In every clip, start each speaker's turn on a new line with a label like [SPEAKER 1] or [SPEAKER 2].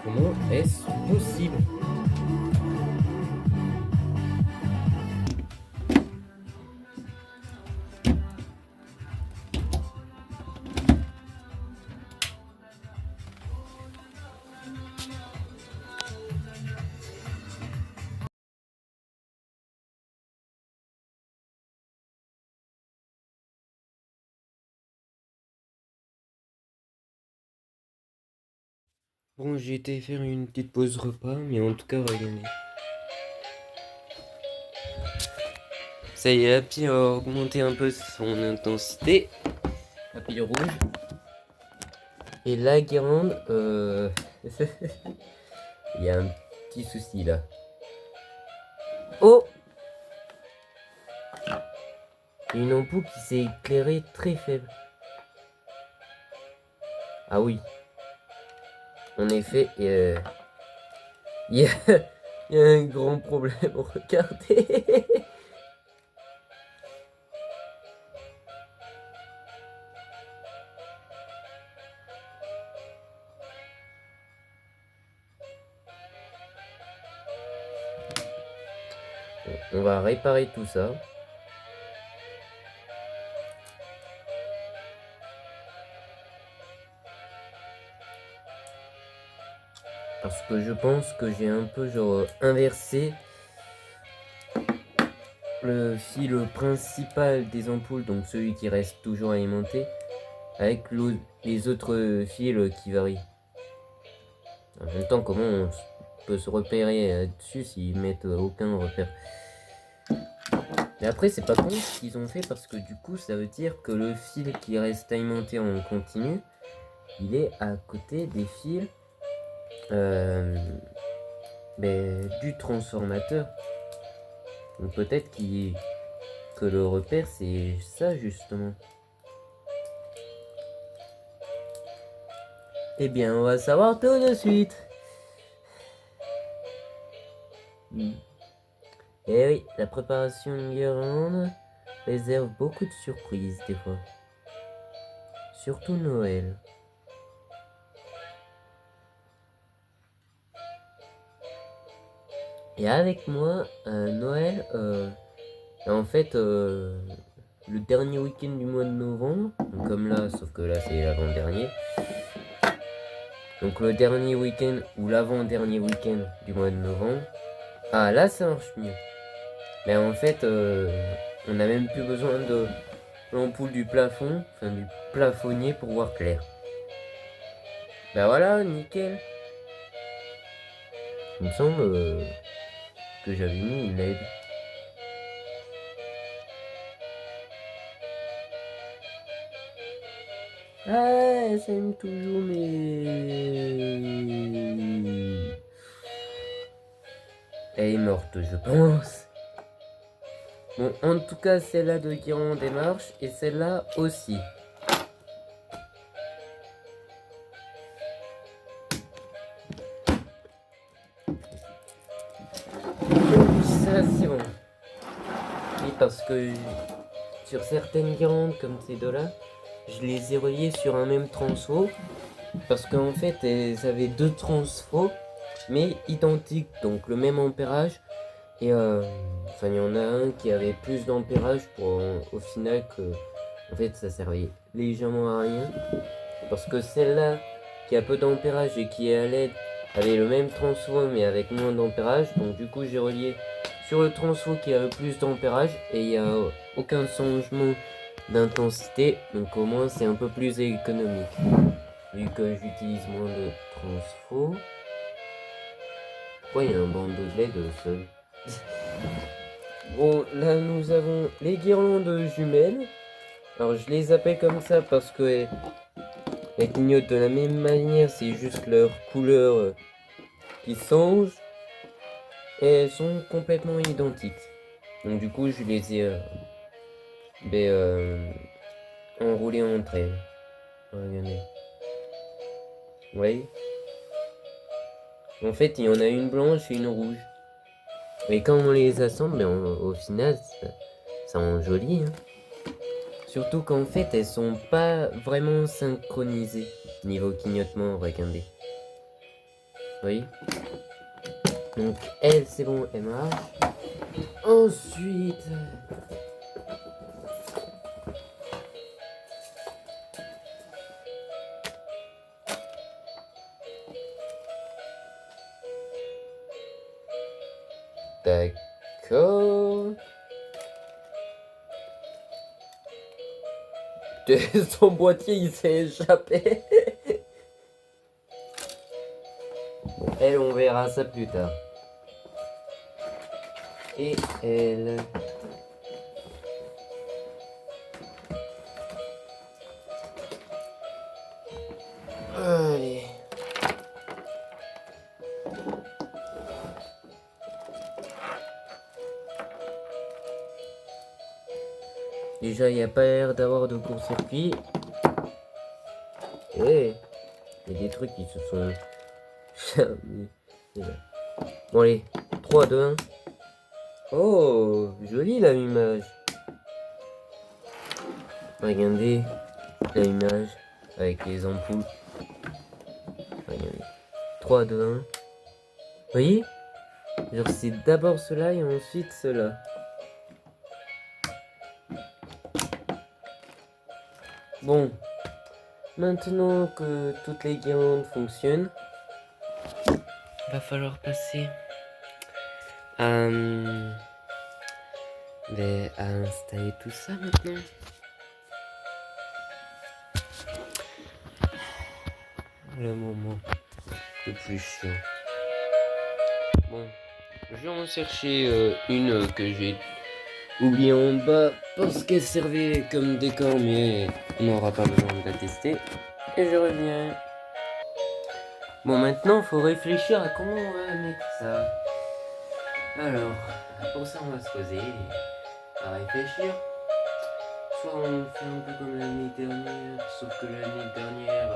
[SPEAKER 1] Comment est-ce possible? Bon, j'ai été faire une petite pause repas, mais en tout cas, regardez. Ça y est, la pile a augmenté un peu son intensité. La pile rouge. Et la guirlande, il y a un petit souci là. Oh! Une ampoule qui s'est éclairée très faible. Ah oui. En effet, il y a, il y a un grand problème. Regardez. On va réparer tout ça. Parce que je pense que j'ai un peu genre inversé le fil principal des ampoules, donc celui qui reste toujours alimenté, avec les autres fils qui varient. En même temps, comment on peut se repérer dessus s'ils mettent aucun repère? Mais après, c'est pas con ce qu'ils ont fait parce que du coup, ça veut dire que le fil qui reste alimenté en continu, il est à côté des fils du transformateur. Donc peut-être que le repère, c'est ça justement. Eh bien, on va savoir tout de suite. Eh oui, la préparation de guirlande réserve beaucoup de surprises des fois. Surtout Noël. Et avec moi, Noël, en fait, le dernier week-end du mois de novembre, donc comme là, sauf que là c'est l'avant-dernier. Donc le dernier week-end ou l'avant-dernier week-end du mois de novembre. Ah là ça marche mieux. Mais en fait, on n'a même plus besoin de l'ampoule du plafond, enfin du plafonnier pour voir clair. Ben voilà, nickel. Il me semble que j'avais mis une LED. Ah, elle s'aime toujours, mais... Elle est morte, je pense. Bon, en tout cas, celle-là de Guiron démarche, et celle-là aussi. Ça, c'est bon. Oui, parce que sur certaines guirlandes, comme ces deux-là, je les ai reliées sur un même transfo. Parce qu'en fait, elles avaient deux transfos, mais identiques, donc le même ampérage. Et enfin, il y en a un qui avait plus d'ampérage pour au final que en fait ça servait légèrement à rien. Parce que celle-là qui a peu d'ampérage et qui est à LED avait le même transfo mais avec moins d'ampérage. Donc du coup j'ai relié sur le transfo qui a le plus d'ampérage et il n'y a aucun changement d'intensité. Donc au moins c'est un peu plus économique. Vu que j'utilise moins de transfo. Pourquoi il y a un bandeau de LED seul? Bon, là nous avons les guirlandes jumelles. Alors je les appelle comme ça parce que elles clignotent de la même manière, c'est juste leur couleur qui change. Et elles sont complètement identiques. Donc du coup je les ai enroulées entre elles. Regardez. Vous voyez? En fait il y en a une blanche et une rouge. Et quand on les assemble, au final ça enjolit. Hein. Surtout qu'en fait, elles sont pas vraiment synchronisées niveau clignotement, regardez. Oui. Donc elle, c'est bon, elle marche. Ensuite... D'accord. Son boîtier, il s'est échappé. Bon, elle, on verra ça plus tard. Et elle... Allez. Déjà, il n'y a pas l'air d'avoir de court-circuit. Eh, il y a des trucs qui se sont... Bon allez, 3, 2, 1. Oh, jolie la image. Regardez la image avec les ampoules. Regardez. 3, 2, 1. Vous voyez? Genre c'est d'abord cela et ensuite cela. Bon. Maintenant que toutes les guirlandes fonctionnent, va falloir passer à installer tout ça maintenant. Le moment le plus chiant. Bon, je vais en chercher une que j'ai oubliée en bas parce qu'elle servait comme décor, mais on n'aura pas besoin de la tester. Et je reviens. Bon, maintenant, faut réfléchir à comment on va mettre ça. Alors, pour ça, on va se poser à réfléchir. Soit on fait un peu comme l'année dernière, sauf que l'année dernière,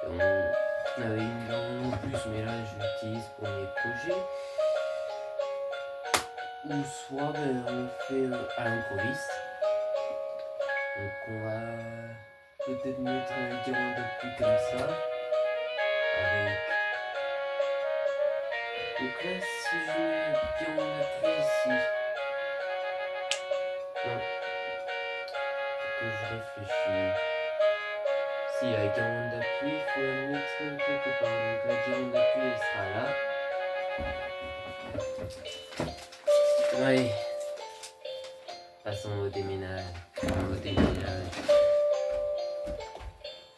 [SPEAKER 1] on avait une viande en plus, mais là, je l'utilise pour mes projets. Ou soit, on fait à l'improviste. Donc, on va peut-être mettre un guirlande d'appui comme ça. Avec... Donc là, si je mets le guirlande d'appui ici... Non. Faut que je réfléchisse. Si la guirlande d'appui, il faut la mettre quelque part. Donc la guirlande d'appui, elle sera là. Oui. Passons au déménage. Au déménage.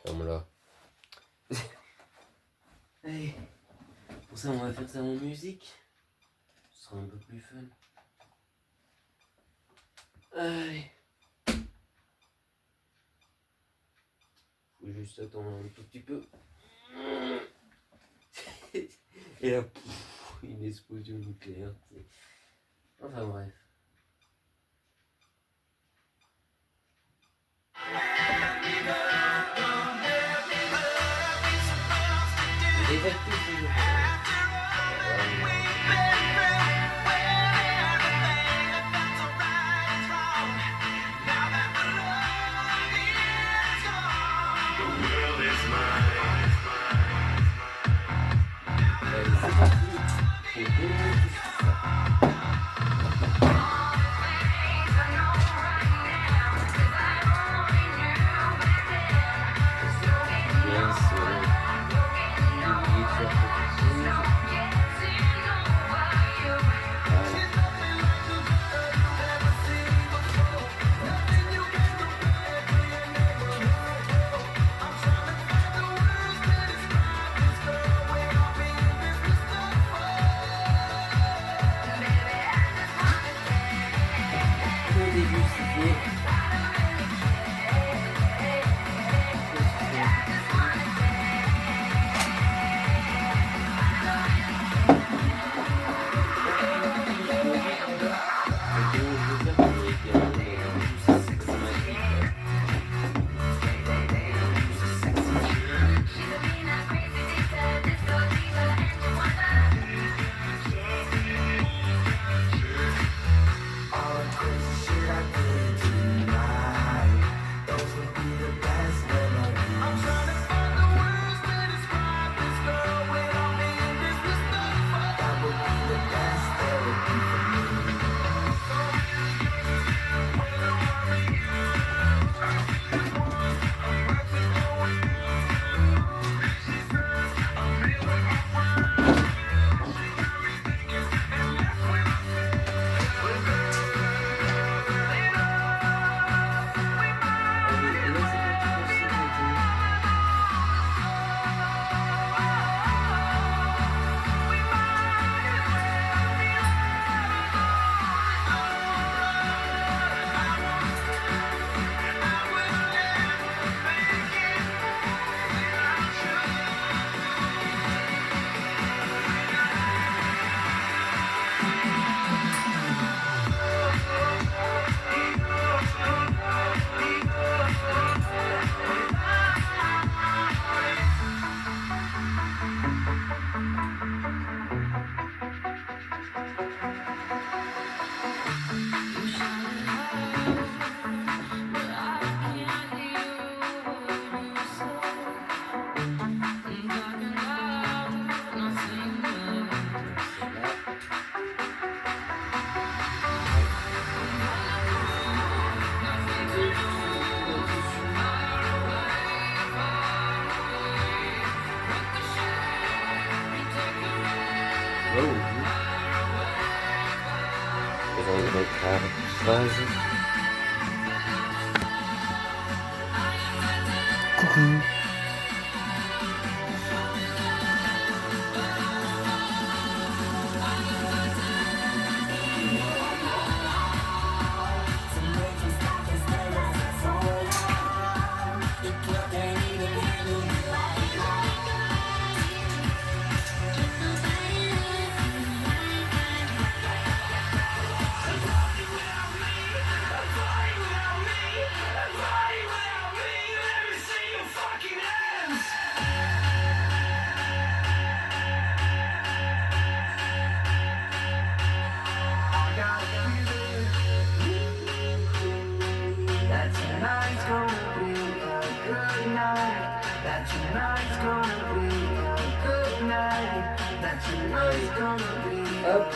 [SPEAKER 1] Comme là. Allez. Pour ça, on va faire ça en musique. Ce sera un peu plus fun. Allez. Faut juste attendre un tout petit peu. Et là, une explosion nucléaire. Enfin bref. Les effectifs, toujours. C'est parti. Pour 2 minutes. Bien sûr. Oubliez de faire quelque chose. Au début, c'est fait. Coucou. Hop.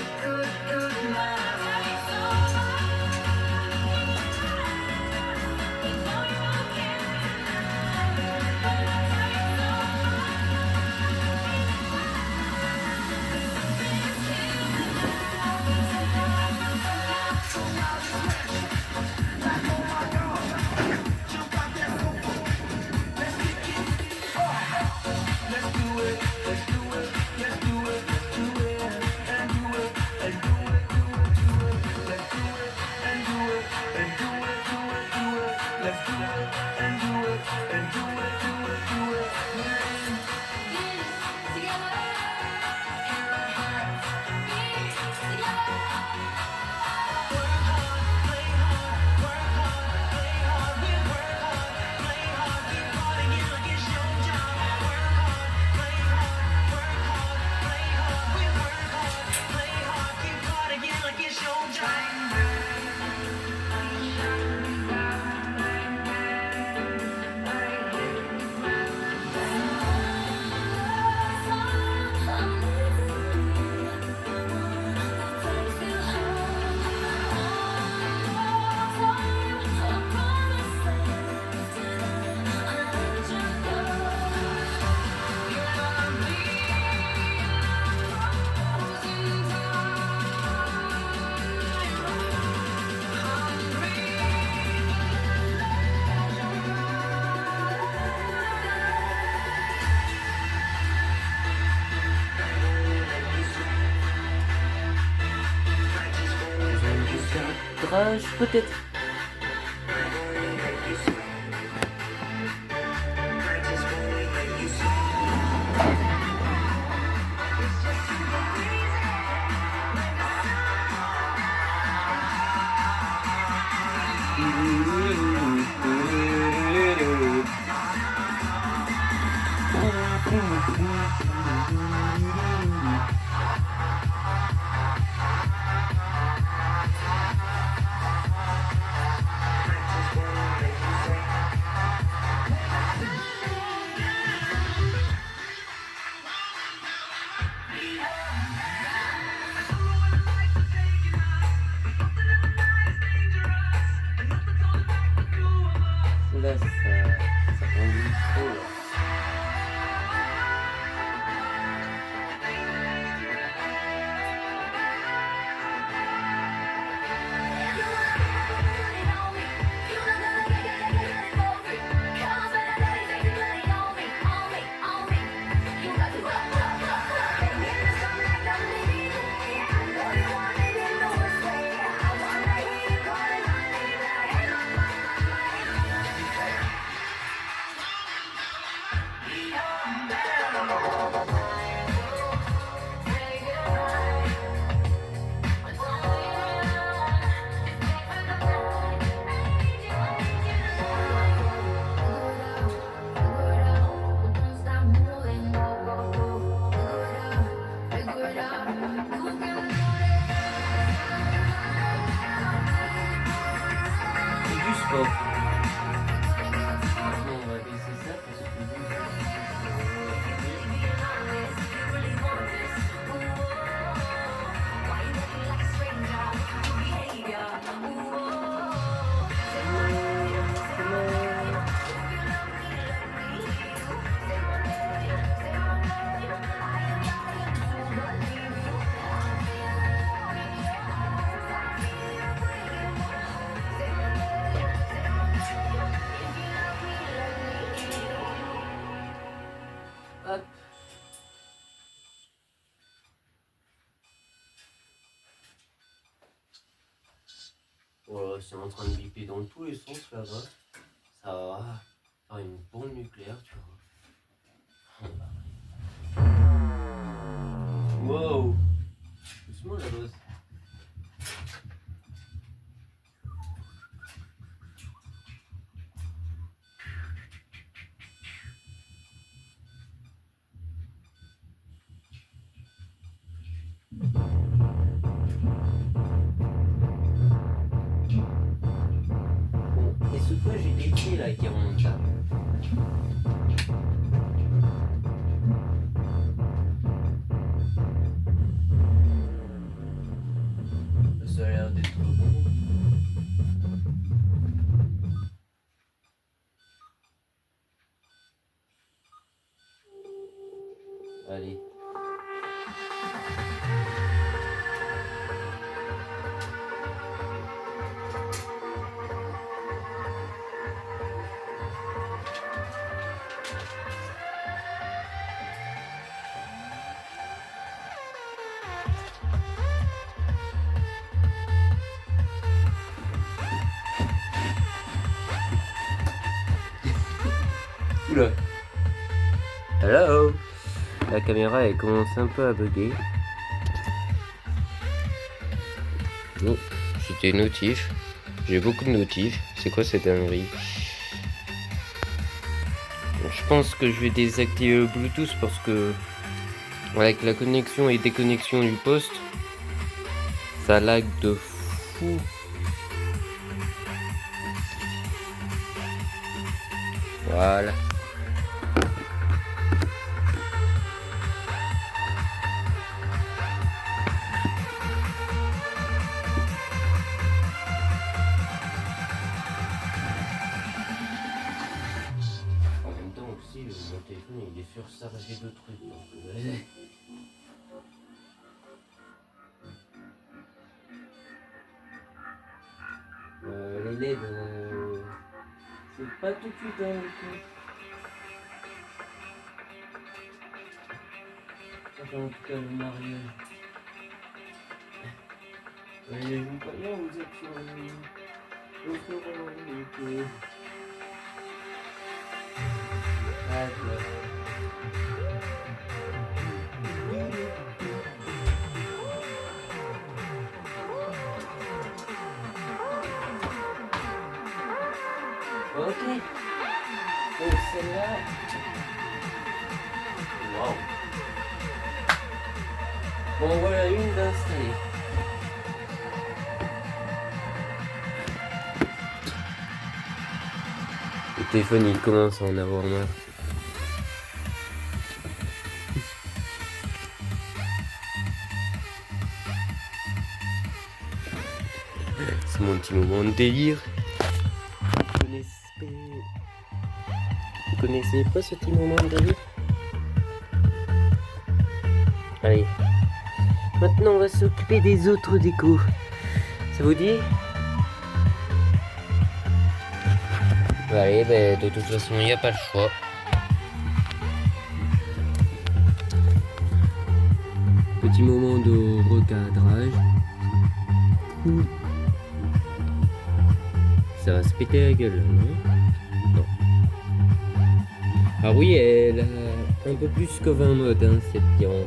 [SPEAKER 1] Peut-être. Là, ça conduit trop là. c'est en train de biper dans tous les sens là-bas. Ça va faire une bombe nucléaire, tu vois. Wow! Doucement la bosse. Bon, et ce fois j'ai des pieds là qui remontent là. Ça a l'air d'être bon. Allez. Oula. Hello. La caméra elle commence un peu à bugger. Oh, c'était notif. J'ai beaucoup de notifs. C'est quoi cette dinguerie? Bon, je pense que je vais désactiver le Bluetooth parce que avec la connexion et déconnexion du poste, ça lag de fou. Voilà. En même temps aussi, mon téléphone il est surchargé de trucs. Donc, les LED, c'est pas tout de suite dans le coup. Enfin, en tout cas, le mariage. Je vous préviens, vous êtes sur l'autre rang, donc... Ah, ok. Donc celle-là... Waouh. Bon, voilà une d'installée. Le téléphone il commence à en avoir marre. C'est mon petit moment de délire. Vous connaissez pas ce petit moment de délire? Allez. Maintenant on va s'occuper des autres décos. Ça vous dit? Allez, ben, de toute façon il n'y a pas le choix. Petit moment de recadrage. Ça va se péter la gueule, non? Non. Ah oui, elle a un peu plus que 20 modes, hein, cette Piron.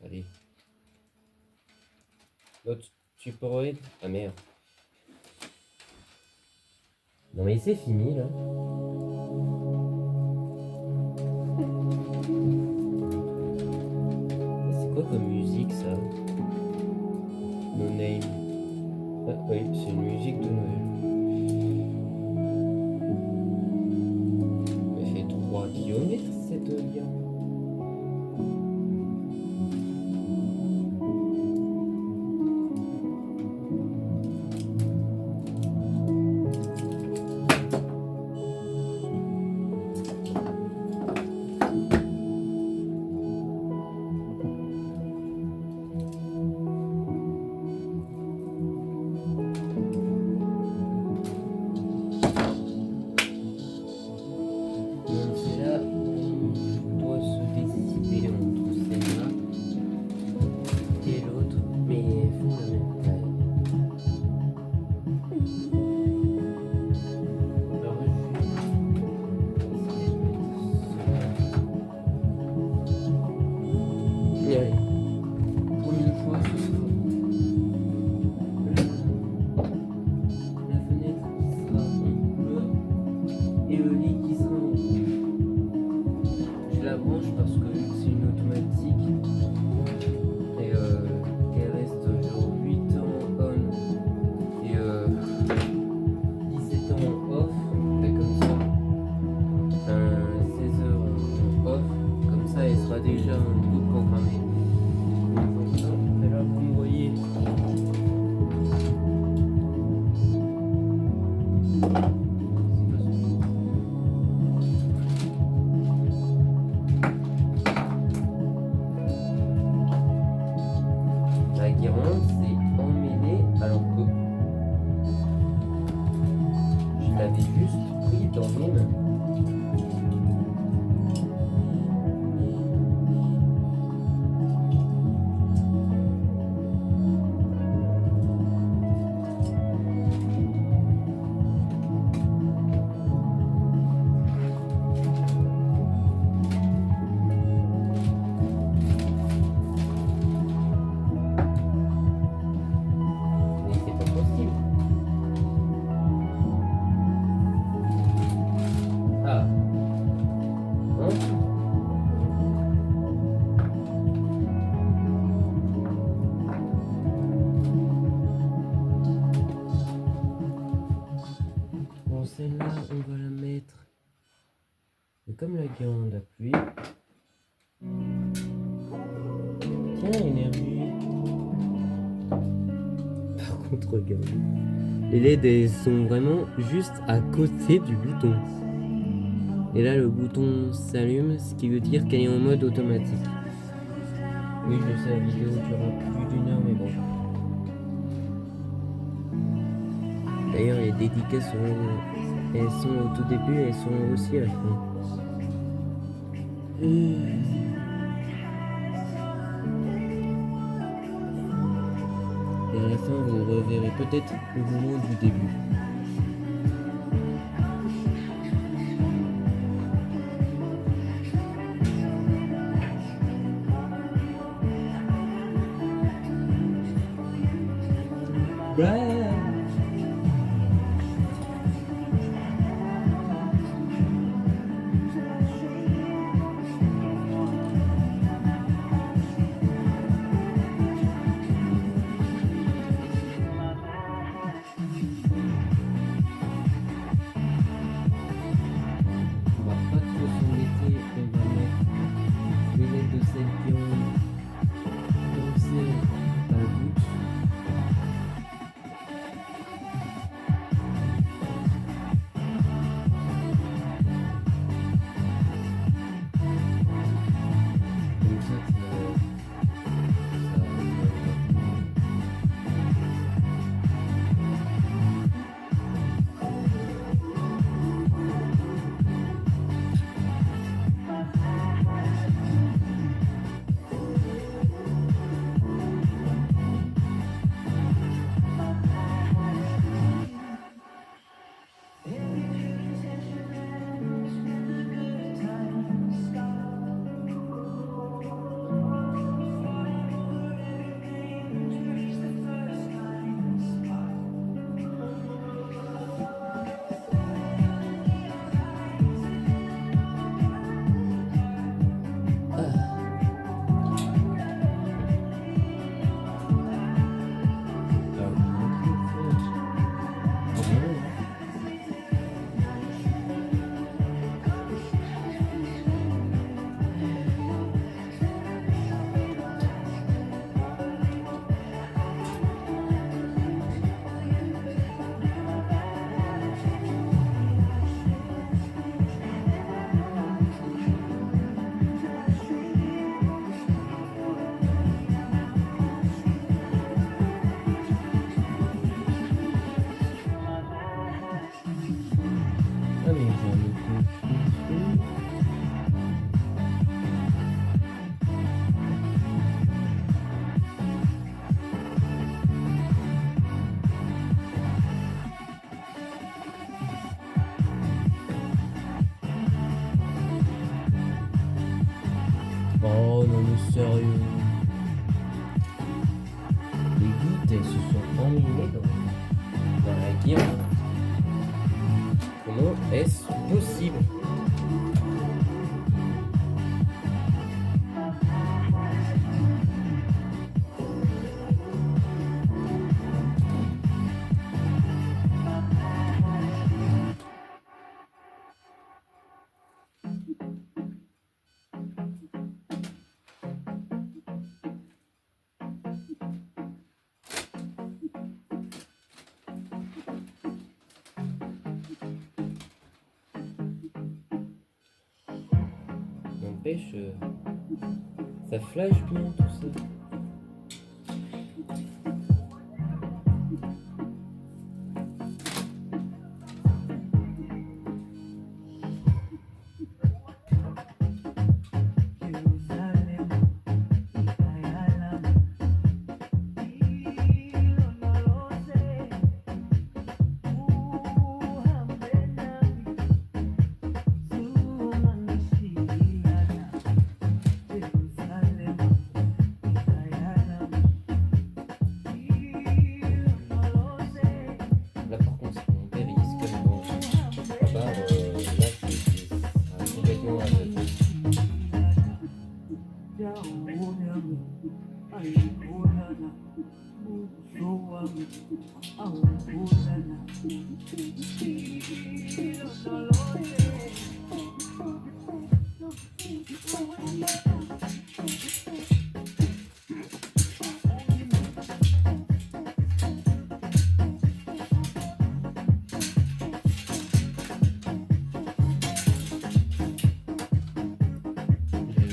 [SPEAKER 1] Allez. L'autre support. Ah merde. Non mais c'est fini là. C'est quoi comme musique ça? No Name. Ah oui, c'est une musique de Noël. Elle fait 3 km cette gare. guirlande s'est emmêlée alors que je l'avais juste pris dans mes mains. Celle-là, on va la mettre. Et comme la guirlande a plu. Tiens, énergie. Par contre, regarde. Les LED, elles sont vraiment juste à côté du bouton. Et là, le bouton s'allume, ce qui veut dire qu'elle est en mode automatique. Oui, je sais, la vidéo durera plus d'1 heure, mais bon. D'ailleurs, les dédicaces elles sont au tout début, elles sont aussi à la fin. Et à la fin, vous reverrez peut-être le moment du début. On va pas trop s'embêter, on va mettre les lettres de cette guirlande comme c'est à bout. Comme ça. Ah mais j'ai un autre. Oh non mais sérieux. Les gouttes elles se sont emmêlées dans la guirlande. Comment est-ce possible? N'empêche, ça flash bien tout ça. J'ai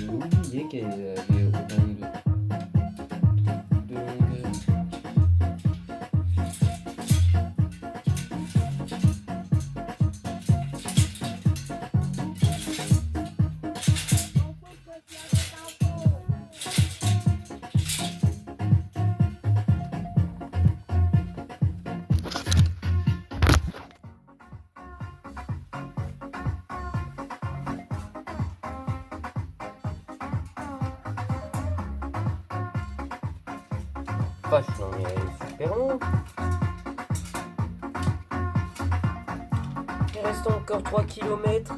[SPEAKER 1] oublié qu'elle avait autant de longueur. Vache, non mais elle est super longue. Il reste encore 3 km.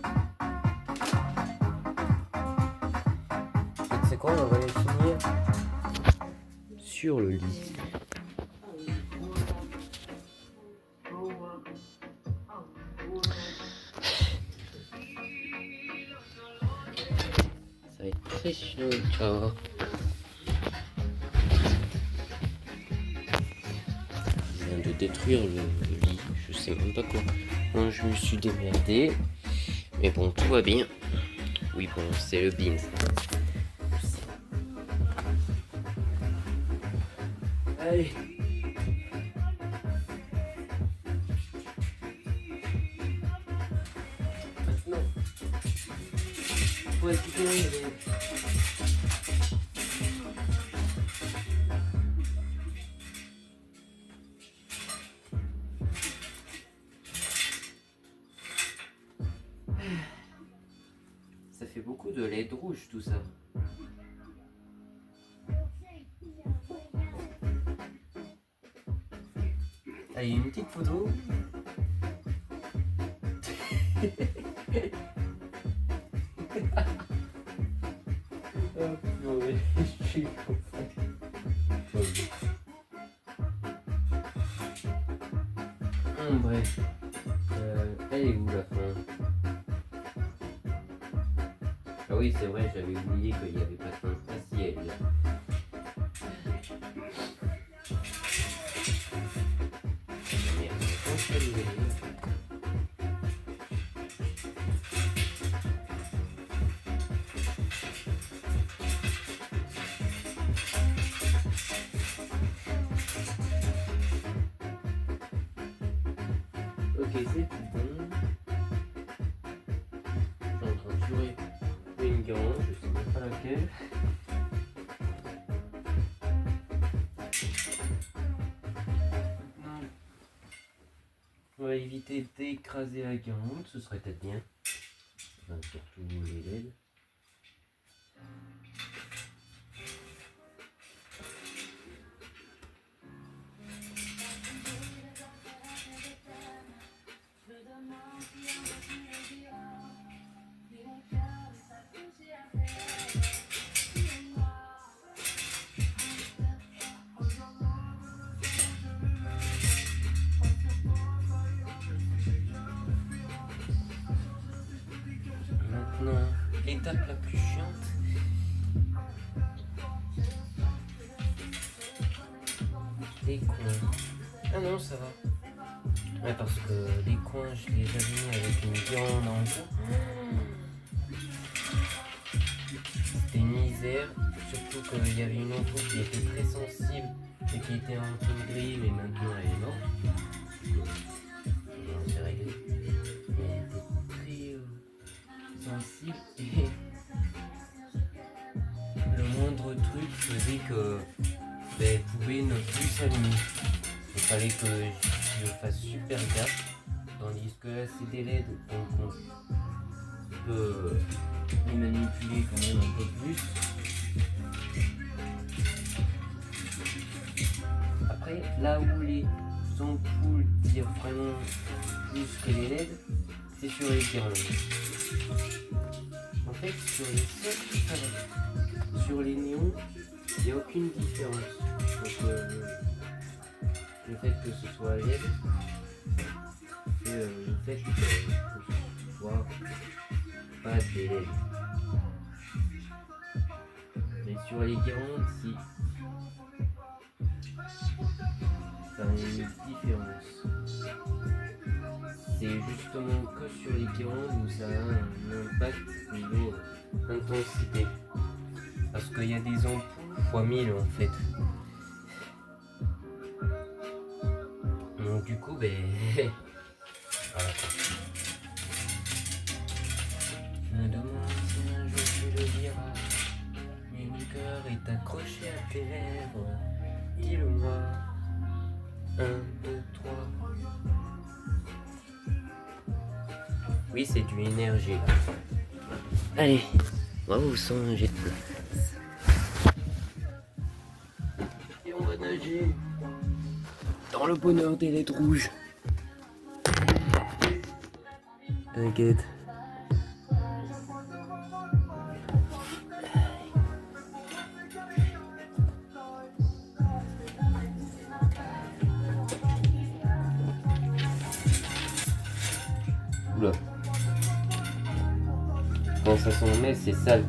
[SPEAKER 1] C'est quoi, on va les finir sur le lit. Ça va être très chaud, tu vas voir. Je viens de détruire le lit, je sais même pas comment je me suis démerdé. Mais bon, tout va bien. Oui, bon, c'est le beans. Allez. Maintenant, faut récupérer les... Ça fait beaucoup de lait rouge tout ça. Allez, une petite photo. Oh purée, je suis bref. Elle est où la fin? Ah oui, c'est vrai, j'avais oublié qu'il n'y avait pas de fin. Ah si, elle est là. Merde, comment je peux aller? Ok, c'est tout bon. Je suis en train de jouer une guirlande, je sais même pas laquelle. Maintenant, on va éviter d'écraser la guirlande, ce serait peut-être bien. Enfin, surtout les LED. Maintenant, l'étape la plus chiante. Les coins. Ah non, ça va. Ouais, parce que les coins, je les avais mis avec une guirlande en bout. C'était une misère. Surtout qu'il y avait une ampoule qui était très sensible et qui était un peu gris, mais maintenant elle est morte. Et on s'est réglé. Mais elle était très sensible et le moindre truc faisait que elle pouvait ne plus s'allumer. Il fallait que je fasse super gaffe. Tandis que là c'est des LED, donc on peut les manipuler quand même un peu plus. Après, là où les ampoules tirent vraiment plus que les LED, c'est sur les guirlandes. En fait, sur les seuls, ça va. Sur les néons, il n'y a aucune différence entre le fait que ce soit LED et le fait que ce soit pas des LED. Mais sur les guirlandes, si, ça a une différence. C'est justement que sur les guirlandes où ça a un impact niveau intensité. Parce qu'il y a des ampoules fois 1000 en fait. Donc du coup, voilà. Je me demande si un jour tu le diras, mais mon cœur est accroché à tes lèvres. Dis-le-moi. 1, 2, 3. Oui, c'est du énergie là. Allez, on va vous changer de place. Et on va nager dans le bonheur des lettres rouges. T'inquiète. Oula. Quand ça s'en met, c'est sale.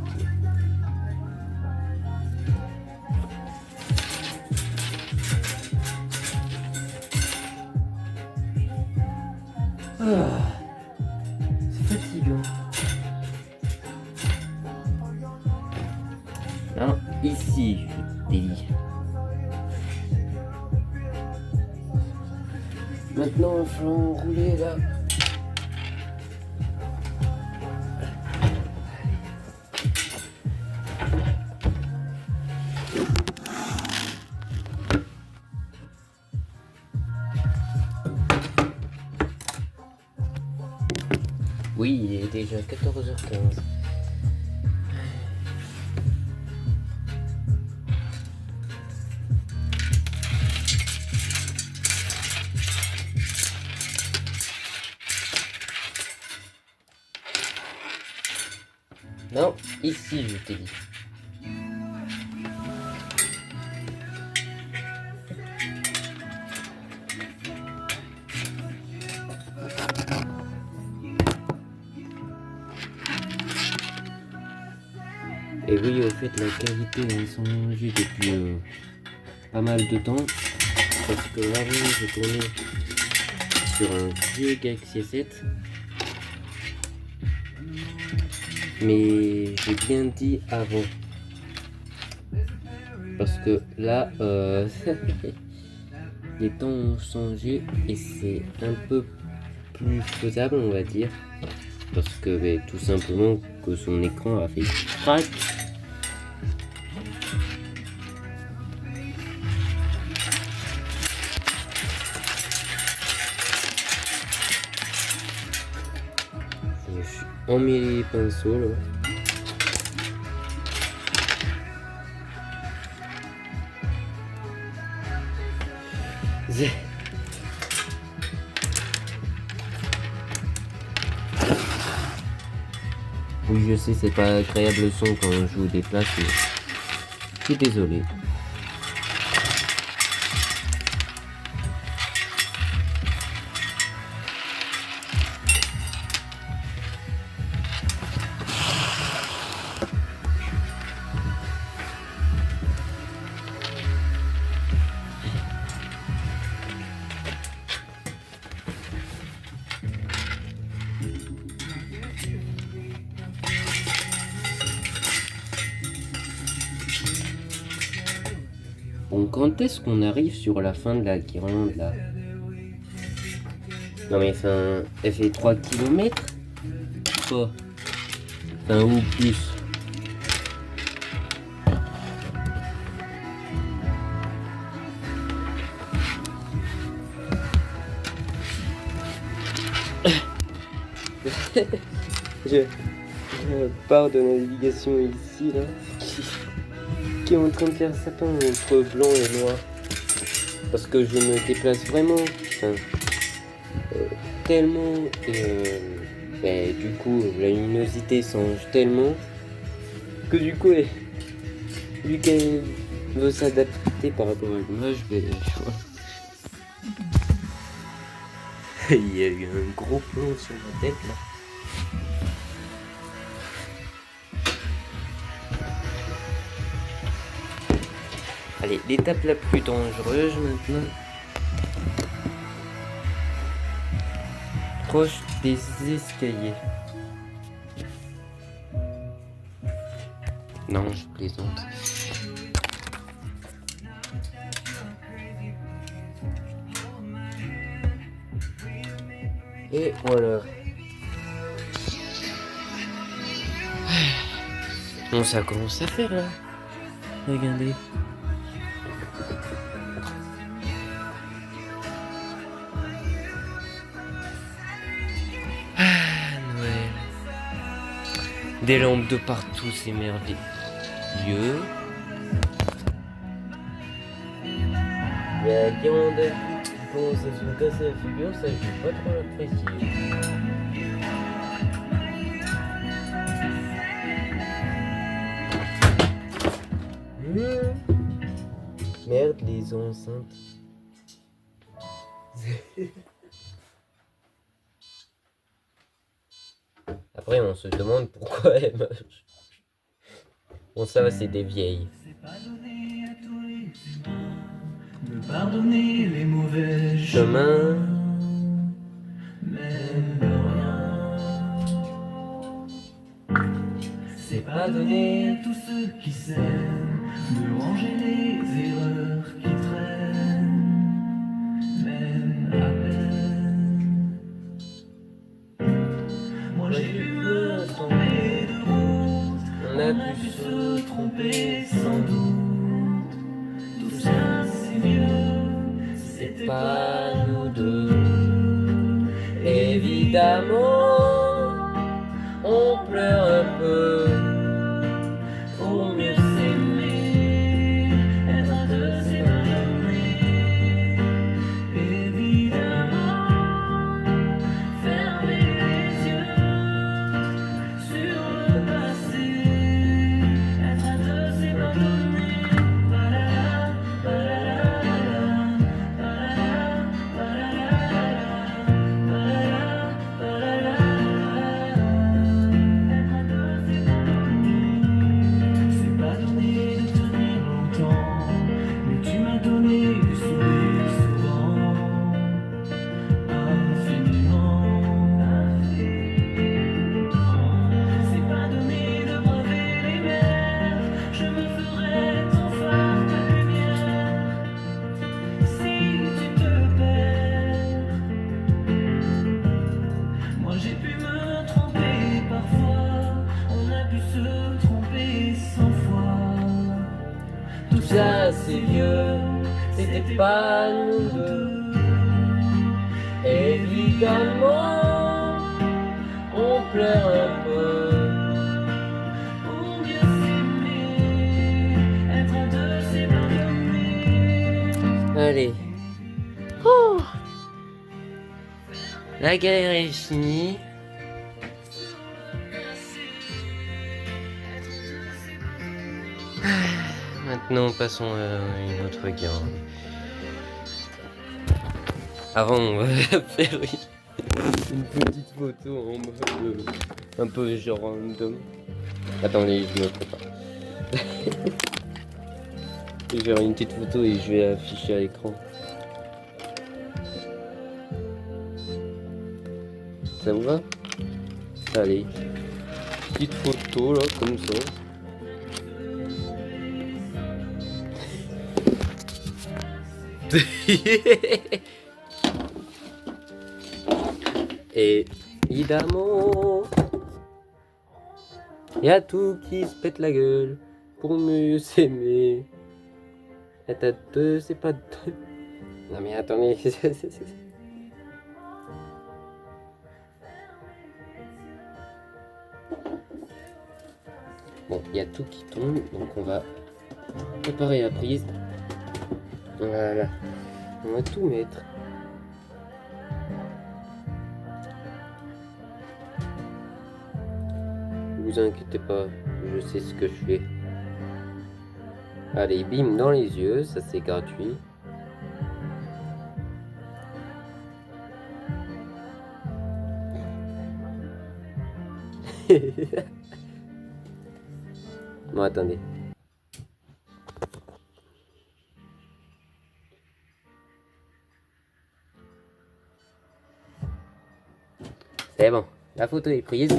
[SPEAKER 1] Ah, c'est fatigant. Non, ici, je t'ai dit. Maintenant, il faut enrouler là. Oui, il est déjà 14h15. Non, ici, je t'ai dit. Et oui, au fait, la qualité a changé depuis pas mal de temps. Parce que là, je tournais sur un vieux Galaxy S7. Mais j'ai bien dit avant. Parce que là, les temps ont changé et c'est un peu plus faisable, on va dire. Parce que tout simplement que son écran a fait crack. Je suis emmêlé les pinceaux là. Oui, je sais, c'est pas agréable le son quand je vous déplace, mais je suis désolé. Bon, quand est-ce qu'on arrive sur la fin de la guirlande là? Non mais enfin, elle fait 3 km? Pas. Enfin, ou plus. je pars de navigation ici là. Qui est en train de faire sapin entre blanc et noir. Parce que je me déplace vraiment, tellement, et du coup la luminosité change tellement que du coup, vu qu'elle veut s'adapter par rapport à l'image, mais il y a eu un gros plomb sur ma tête là. Allez, l'étape la plus dangereuse maintenant. Proche des escaliers. Non, je plaisante. Et voilà. Bon, ça commence à faire là. Regardez. Ah, Noël. Des lampes de partout, c'est merveilleux. Il y a guirlande qui commence à se casser la figure, ça je vais pas trop l'apprécier. Merde, les enceintes. Après, on se demande pourquoi elles marchent. Bon, ça va, c'est des vieilles.
[SPEAKER 2] De pardonner les mauvais
[SPEAKER 1] Chemin.
[SPEAKER 2] même de rien. C'est pas donné à tous ceux qui s'aiment de ranger les erreurs qui traînent, même à peine. Moi j'ai pu me tromper de route,
[SPEAKER 1] On a pu
[SPEAKER 2] se tromper sans doute. Tout ça c'est vieux, c'était pas nous deux.
[SPEAKER 1] Évidemment, on pleure un peu
[SPEAKER 2] Pour mieux s'aimer, être un de ses pardonnés. Évidemment, fermer les yeux sur le passé, être un de ses pardonnés. Balala, balala, balala, balala, balala, être un de ses pardonnés. C'est pas donné de tenir longtemps, mais tu m'as donné du sourire souvent, infiniment. C'est pas donné de braver les mers, je me ferai ton phare, ta lumière, si tu te perds. Moi j'ai pu me tromper parfois, on a pu se tromper 100 fois.
[SPEAKER 1] Tout ça c'est vieux, c'était pas nous deux. Évidemment, on pleure un peu.
[SPEAKER 2] Pour mieux s'aimer, être un de ses pardonnés.
[SPEAKER 1] Allez. Oh, la galère est finie. Maintenant, passons à une autre guirlande. Avant, on va faire une petite photo en mode un peu genre random. Attendez, je me prépare. Je vais faire une petite photo et je vais afficher à l'écran. Ça vous va? Allez. Petite photo là, comme ça. Évidemment, y a tout qui se pète la gueule pour mieux s'aimer. La tête, c'est pas deux. Non mais attendez. Bon, il y a tout qui tombe, donc on va préparer la prise. Voilà, on va tout mettre. Ne vous inquiétez pas, je sais ce que je fais. Allez, bim dans les yeux, ça c'est gratuit. Bon, attendez. C'est bon, la photo est prise.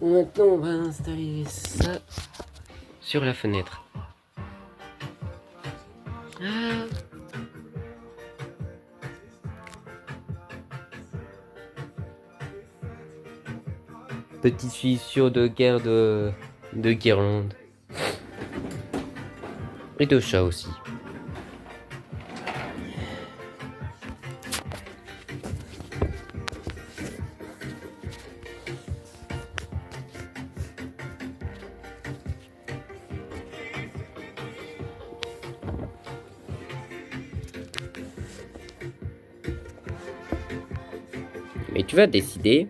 [SPEAKER 1] Maintenant, on va installer ça sur la fenêtre. Ah. Petite fissure de guerre de guirlande. Et de chat aussi. Mais tu vas décider.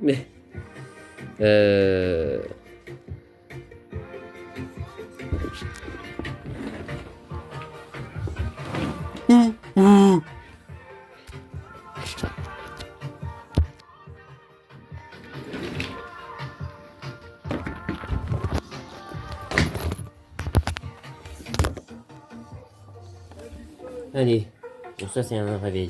[SPEAKER 1] Allez, bon, ça c'est un réveil.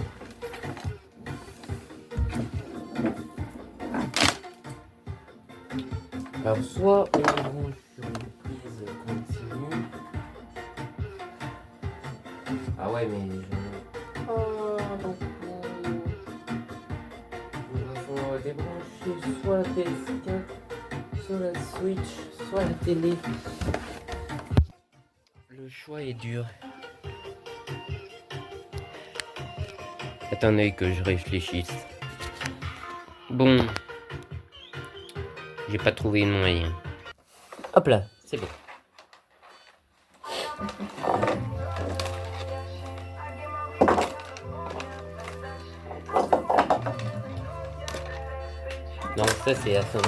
[SPEAKER 1] Alors soit on branche sur une prise continue. Ah ouais mais on va débrancher soit la PS4, soit la Switch, soit la télé. Le choix est dur. Attendez que je réfléchisse. Bon. J'ai pas trouvé le moyen. Hop là, c'est bon. Non, ça c'est à fin.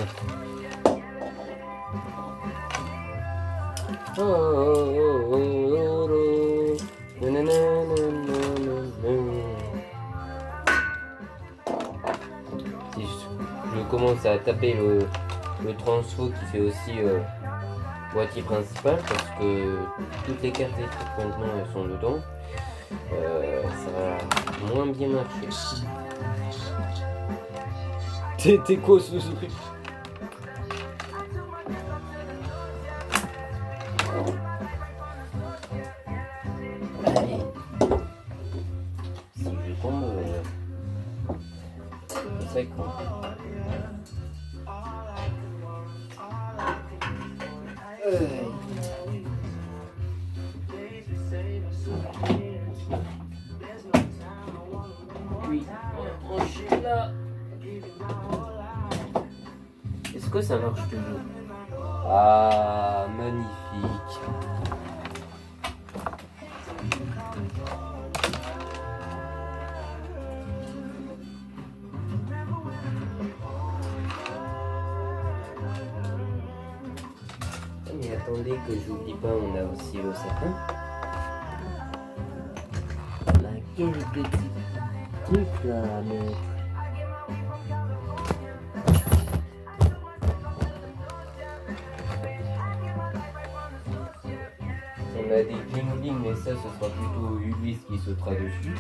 [SPEAKER 1] Oh, oh, oh, oh, oh, oh. Si je commence à taper le transfo qui fait aussi boîtier principal parce que toutes les cartes électriques maintenant elles sont dedans, ça va moins bien marcher. T'es quoi ce truc? Allez. Si je tombe, c'est con. Oui, on là. Est-ce que ça marche toujours? Ah, magnifique. Mais attendez que j'oublie pas, on a aussi le sapin. On a quelques petits trucs là à mettre. On a des bling bling, mais ça ce sera plutôt Ulysse qui sautera dessus.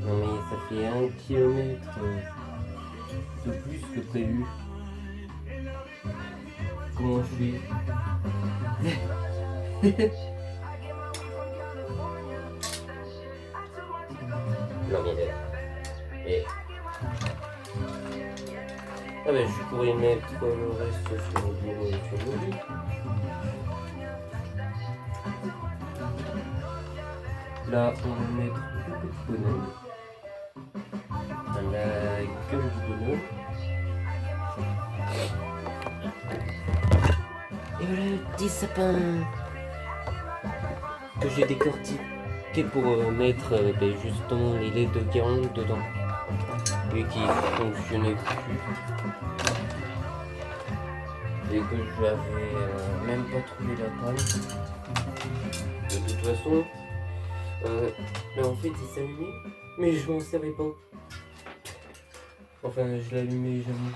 [SPEAKER 1] Non mais ça fait 1 kilomètre de plus que prévu. Comment je fais? Non mais ah ben je pourrais mettre le reste sur le lit. Là on va mettre le petit bonhomme. La gueule du bonhomme. Et le petit sapin que j'ai décortiqué pour mettre justement les LED de guirlande dedans, et qui fonctionnait plus. Et que j'avais même pas trouvé la taille. De toute façon, mais en fait il s'allumait, mais je m'en servais pas. Enfin, je l'allumais jamais.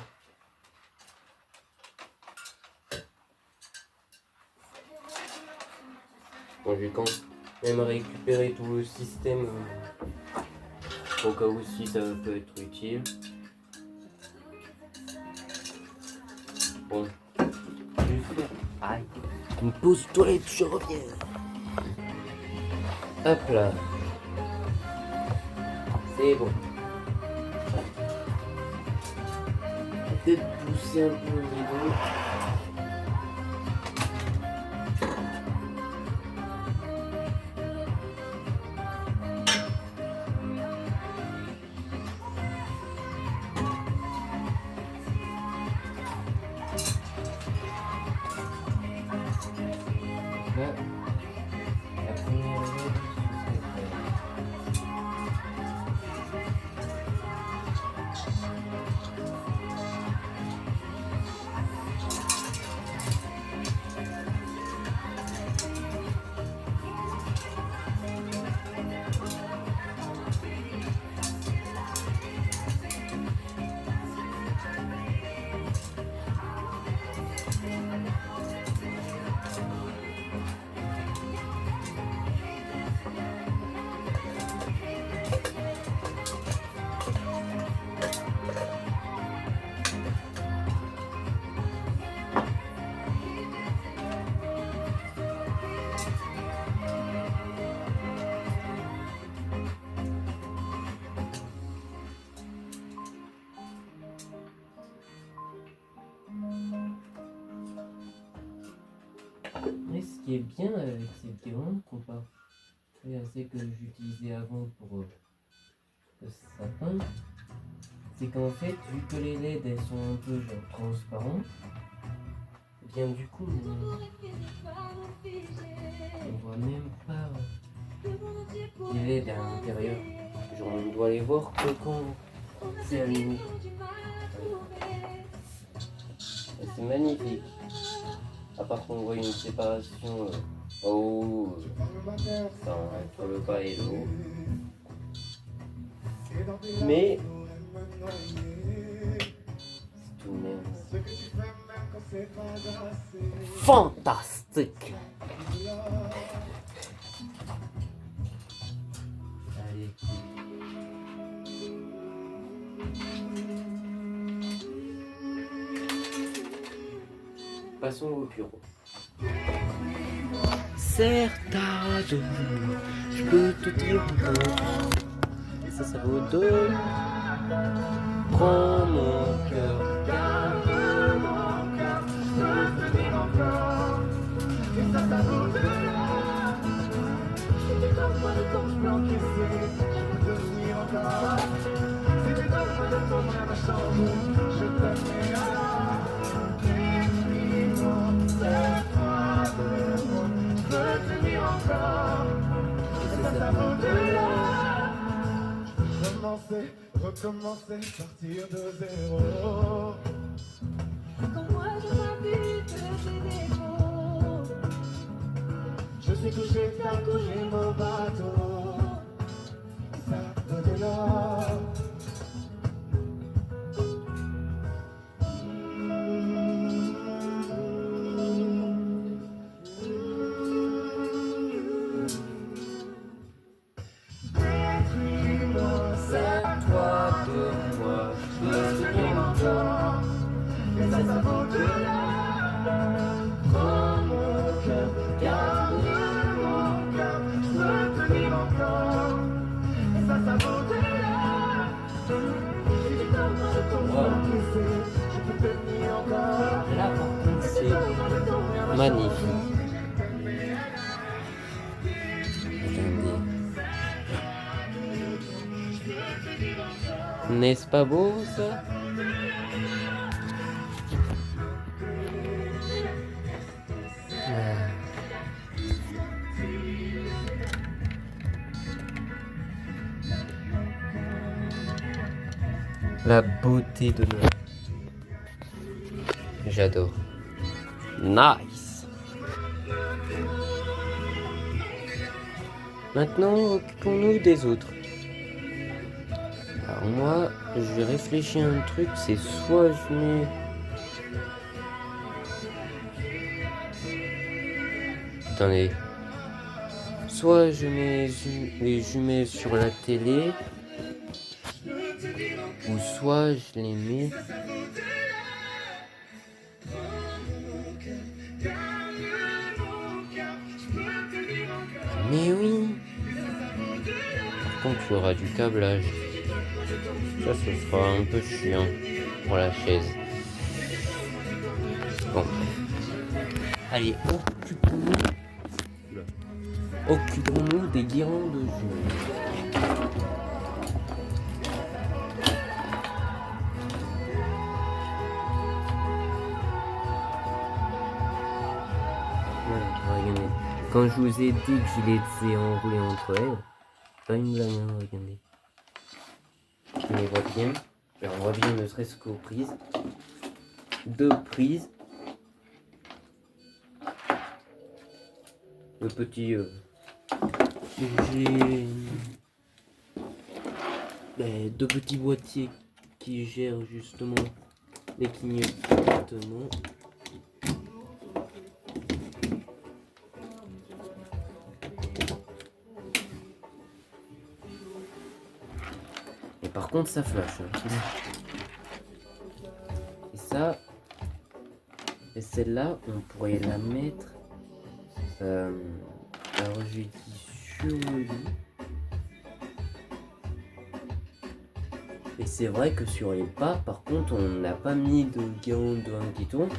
[SPEAKER 1] Bon, j'ai quand même récupéré tout le système au cas où si ça peut être utile. Bon, je vais faire. Aïe, une pause toilette, je reviens. Hop là. C'est bon. Peut-être pousser un peu le rideau. Là, la première LED, ce serait Et ce qui est bien avec cette guirlande comparée à celle que j'utilisais avant pour le sapin, c'est qu'en fait, vu que les LED elles sont un peu genre transparentes, et bien du coup on voit même pas les LED à l'intérieur. Genre on doit les voir que quand c'est allumé. Et c'est magnifique. À part qu'on voit une séparation en haut entre le bas et le haut. Mais c'est tout de même fantastique. Allez. Passons au bureau. Serre ta dos, je peux te dire encore. Ça vaut deux. Prends mon cœur, garde mon cœur, je peux te dire encore. Et ça vaut deux. C'était comme moi de ton je peux encaisser, je peux te dire encore. C'était comme moi de ton à ma chambre, je t'aimais alors.
[SPEAKER 2] Recommencer, partir de zéro.
[SPEAKER 3] Quand moi je m'habite tes défauts,
[SPEAKER 2] Je sais que j'ai accouché mon bateau. Ça veut de l'or.
[SPEAKER 1] Là par contre c'est magnifique. Attendez. N'est-ce pas beau ça? La beauté de Noël. J'adore. Nice. Maintenant, occupons-nous des autres. Alors moi, je réfléchis à un truc, c'est soit je mets... Attendez. Soit je mets les jumelles sur la télé, ou soit je les mets... Mais oui. Par contre, il y aura du câblage. Ça, ce sera un peu chiant pour la chaise. Bon. Allez, occupons-nous des guirlandes jumelles. Regardez. Quand je vous ai dit que je les ai enroulés entre elles, pas une blague, hein, regardez. On les voit bien. Alors, on voit bien ne serait-ce qu'aux prises. 2 prises. Le petit... j'ai... 2 petits boîtiers qui gèrent justement les clignotements. Et par contre ça flash. Et ça... Et celle-là, on pourrait la mettre... alors j'ai dit sur le lit. Et c'est vrai que sur les pas, par contre, on n'a pas mis de guirlande de 1 qui tourne.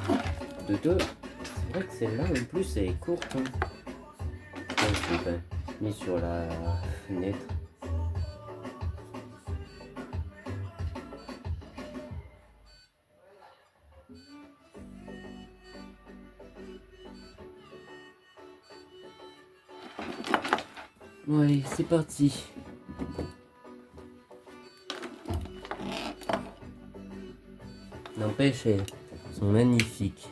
[SPEAKER 1] De 2. C'est vrai que celle-là, en plus, elle est courte. Hein. Ouais, je l'ai pas mis sur la fenêtre. Bon, allez, c'est parti. N'empêche, elles sont magnifiques.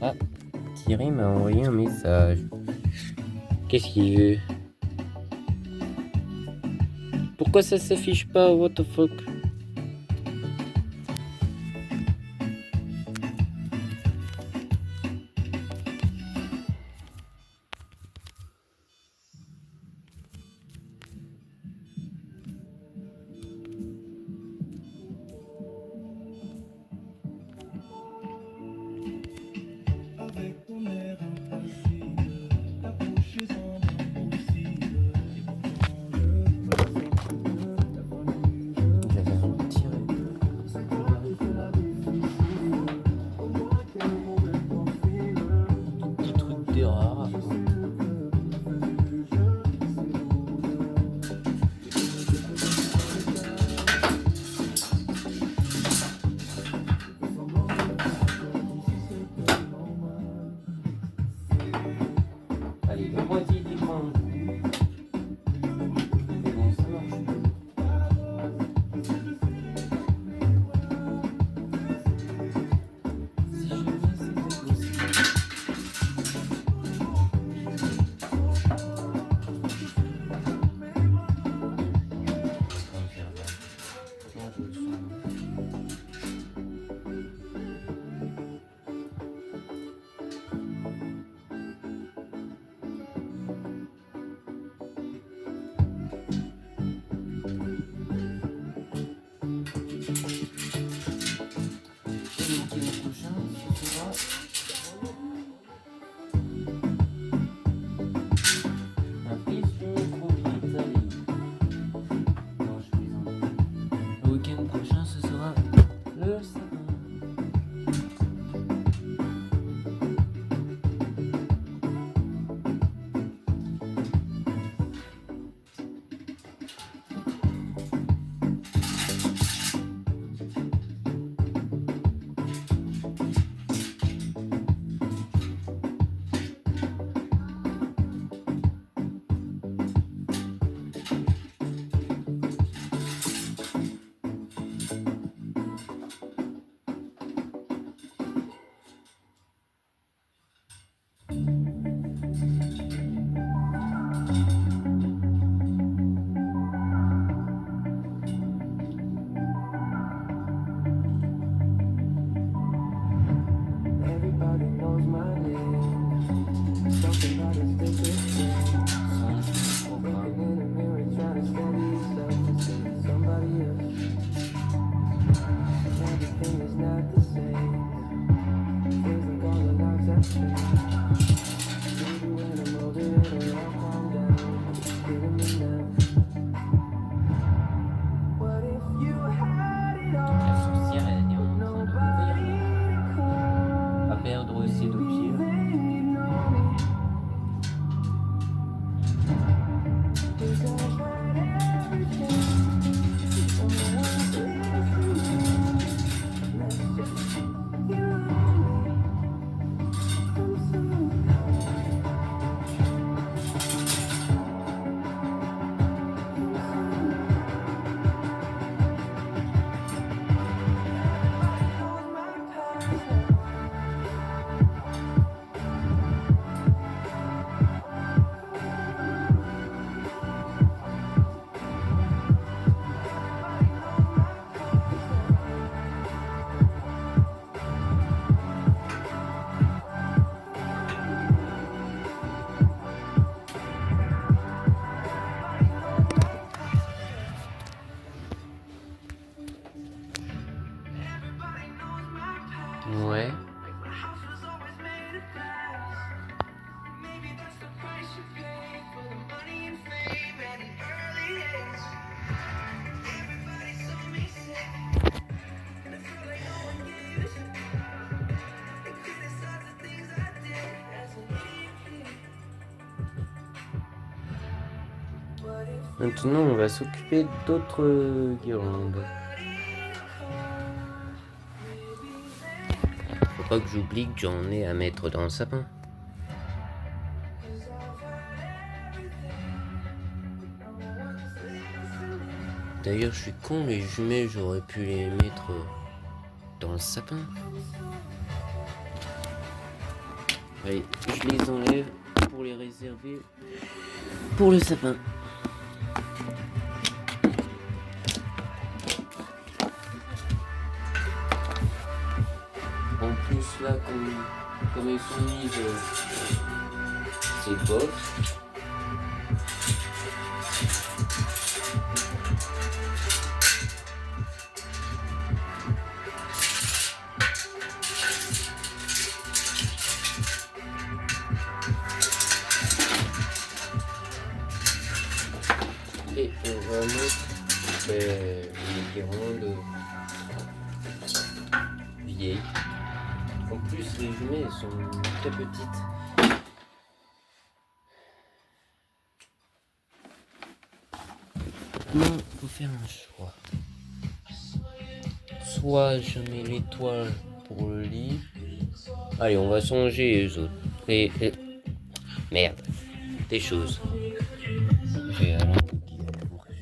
[SPEAKER 1] Ah, Thierry m'a envoyé un message. Qu'est-ce qu'il veut? Pourquoi ça s'affiche pas? What the fuck? La sorcière, elle est en train de mourir. À perdre ses deux pieds. Ouais. Maintenant, on va s'occuper d'autres guirlandes. Faut pas que j'oublie que j'en ai à mettre dans le sapin. D'ailleurs, je suis con, les jumelles, j'aurais pu les mettre dans le sapin. Allez, je les enlève pour les réserver pour le sapin. En plus là, comme elles sont mises, c'est bof. Et on va mettre une guirlande vieille. En plus, les jumelles elles sont très petites. Maintenant, il faut faire un choix. Soit je mets l'étoile pour le lit. Allez, on va changer les autres. Merde, des choses. J'ai un langue qui a couru.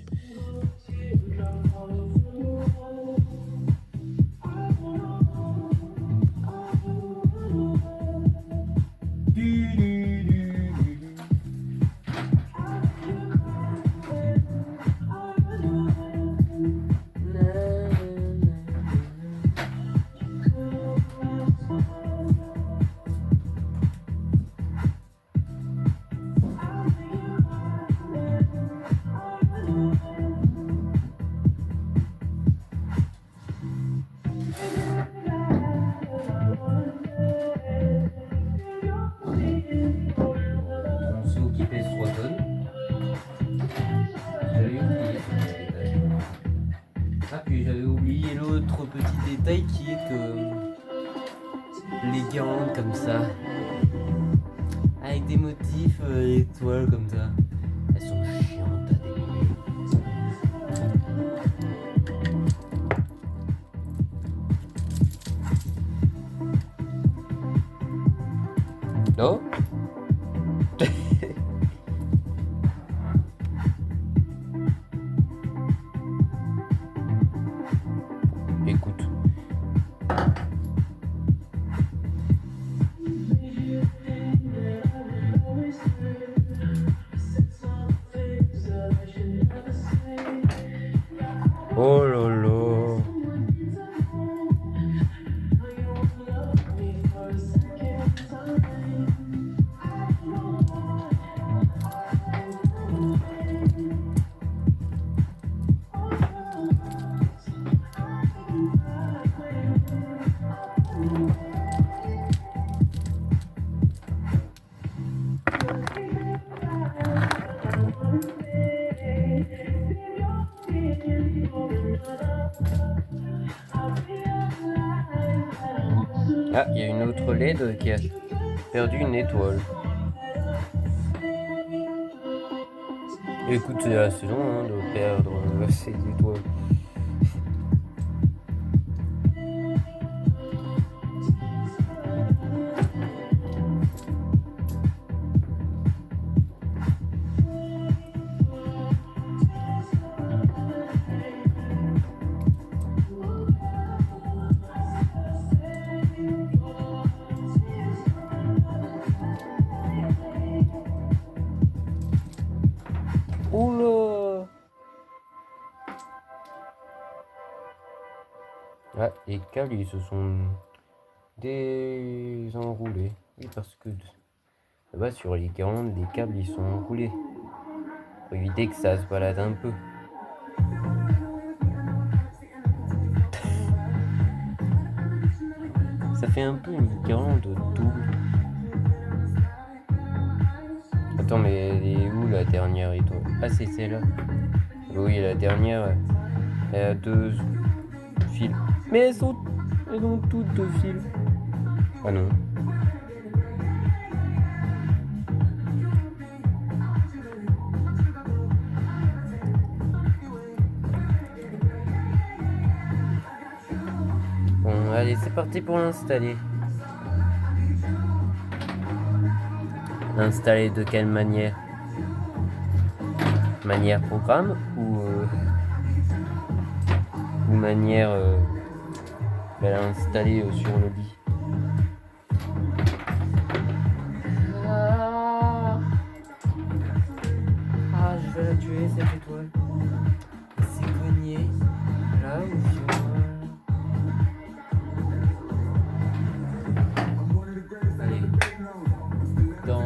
[SPEAKER 1] L'autre petit détail qui est que les guirlandes comme ça, avec des motifs étoiles comme ça, elles sont chiantes à dérouler. Non? Écoute. Oh là là. Ah, il y a une autre LED qui a perdu une étoile. Écoute, c'est la saison hein, de perdre ces étoiles. Oula! Ah, les câbles ils se sont désenroulés. Oui, parce que là-bas sur les guirlandes, les câbles ils sont enroulés. Pour éviter que ça se balade un peu. Ça fait un peu une guirlande double. Attends, mais elle est où la dernière étoile? Ah, c'est celle-là. Oui, la dernière, elle a 2 fils. Mais elles ont toutes 2 fils. Ah non. Bon, allez, c'est parti pour l'installer. Installer de quelle manière? Manière programme ou manière installer sur le lit? Ah, je vais la tuer cette étoile. C'est cogné là ou sur... Allez, dans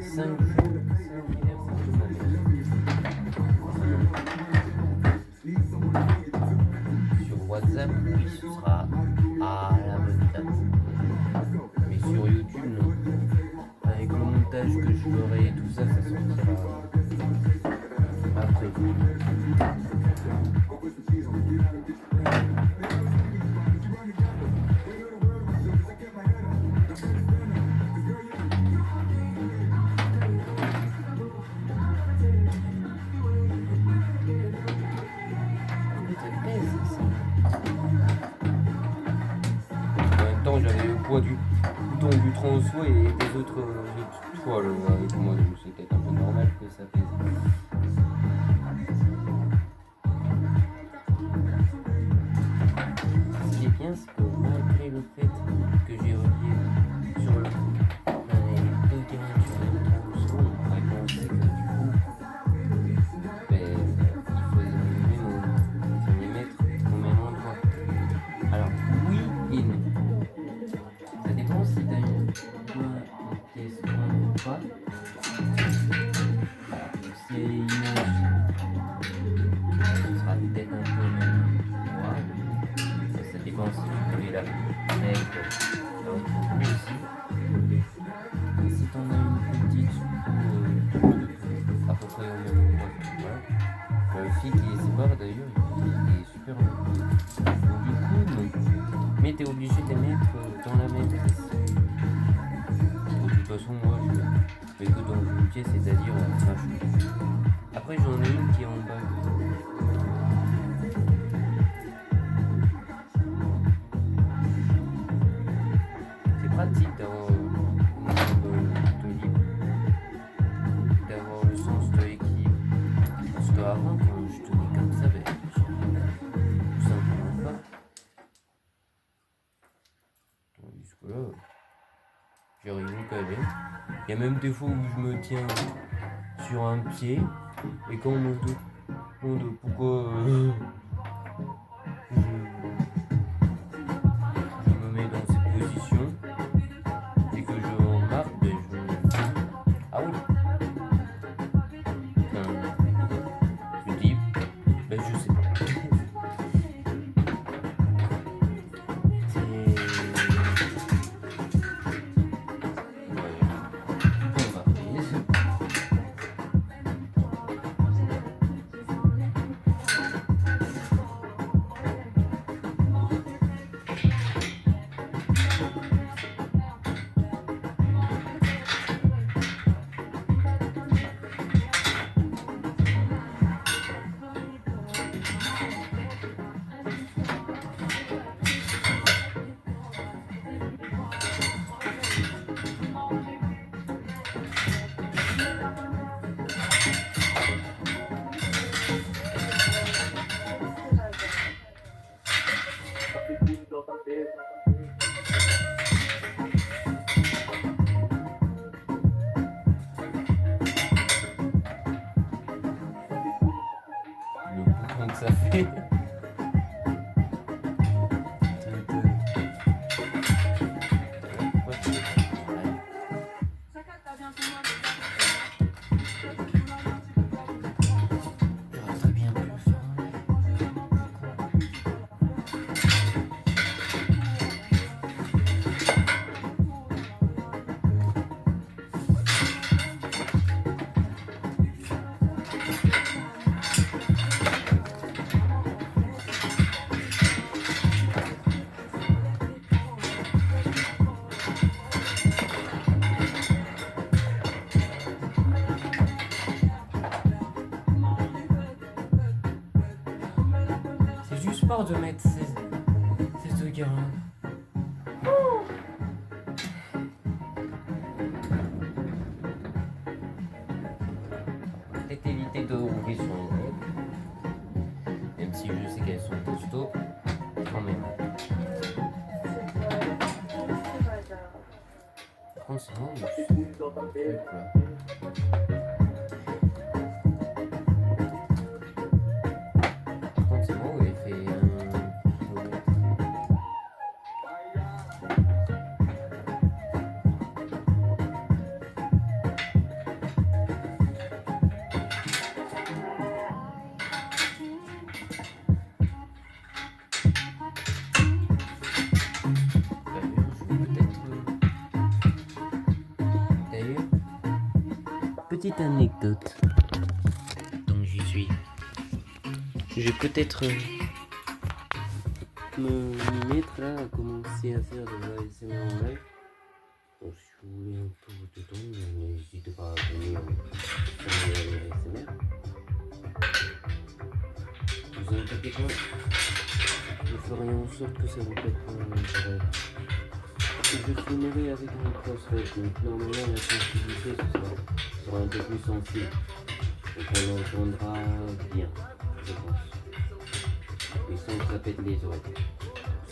[SPEAKER 1] 5 jours, sur WhatsApp, oui, ce sera à la bonne date. Mais sur YouTube, non. Avec le montage que je ferai et tout ça, ça sortira après. J'avais le poids du bouton du transfo et des autres toiles avec moi, donc c'était un peu normal que ça pèse. Ce qui est bien, c'est que malgré le fait que j'ai relié sur le les 2 guirlandes sur le transfo, on pourrait penser que du coup, il faut les mettre au même endroit. Alors oui et non. Ça dépend si tu as une pièce grande ou pas. Si elle est immense, ce sera peut-être un peu le même endroit. Ça dépend si tu voulais la mettre aussi. Et si tu en as une petite, à peu près au même endroit, voilà. Le fil qui les sépare d'ailleurs, il est super long. Donc du coup, non. Mais tu es obligé de les mettre dans la même pièce. De toute façon, moi je fais que dans une pièce, c'est-à-dire après j'en ai une qui est en bas. C'est pratique dans le libre d'avoir le sens de l'équilibre. Parce qu'avant, quand je tenais comme ça, tout simplement pas. Tandis que là, j'y arrive quand même. Il y a même des fois où je me tiens sur un pied et quand on me demande pourquoi je me mets dans cette position et que je remarque, ah oui. Je dis, je sais pas. Le boucan que ça fait. Très bien pu le faire. C'est juste sport de mettre ces trucs. Peut-être éviter de rouler sur les règles. Même si je sais qu'elles sont costauds, quand même. Franchement, je suis truc là. Franchement, il fait 1 kilomètre. D'ailleurs, petite anecdote. Donc j'y suis. Je vais peut-être me mettre là à commencer à faire de l'ASMR en live. Donc si vous voulez un peu de temps, n'hésitez pas à venir faire de l'ASMR. Vous inquiétez pas, je ferai en sorte que ça vous plaît pas l'intérêt. Je filmerai avec mon crossfit, donc normalement la sensibilité sera un peu plus sensible. Donc on l'entendra bien, je pense. Et sans que ça pète les oreilles.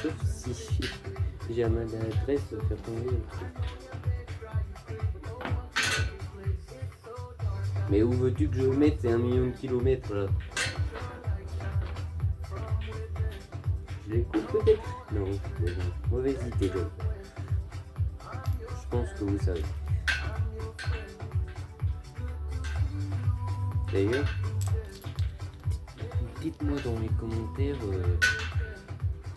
[SPEAKER 1] Sauf si j'ai un mal à la tresse, ça va faire tomber le truc. Mais où veux-tu que je le mette? C'est 1 million de kilomètres là. Je l'écoute peut-être? Non, mais bon, mauvaise idée donc. Je pense que vous savez. D'ailleurs, dites-moi dans les commentaires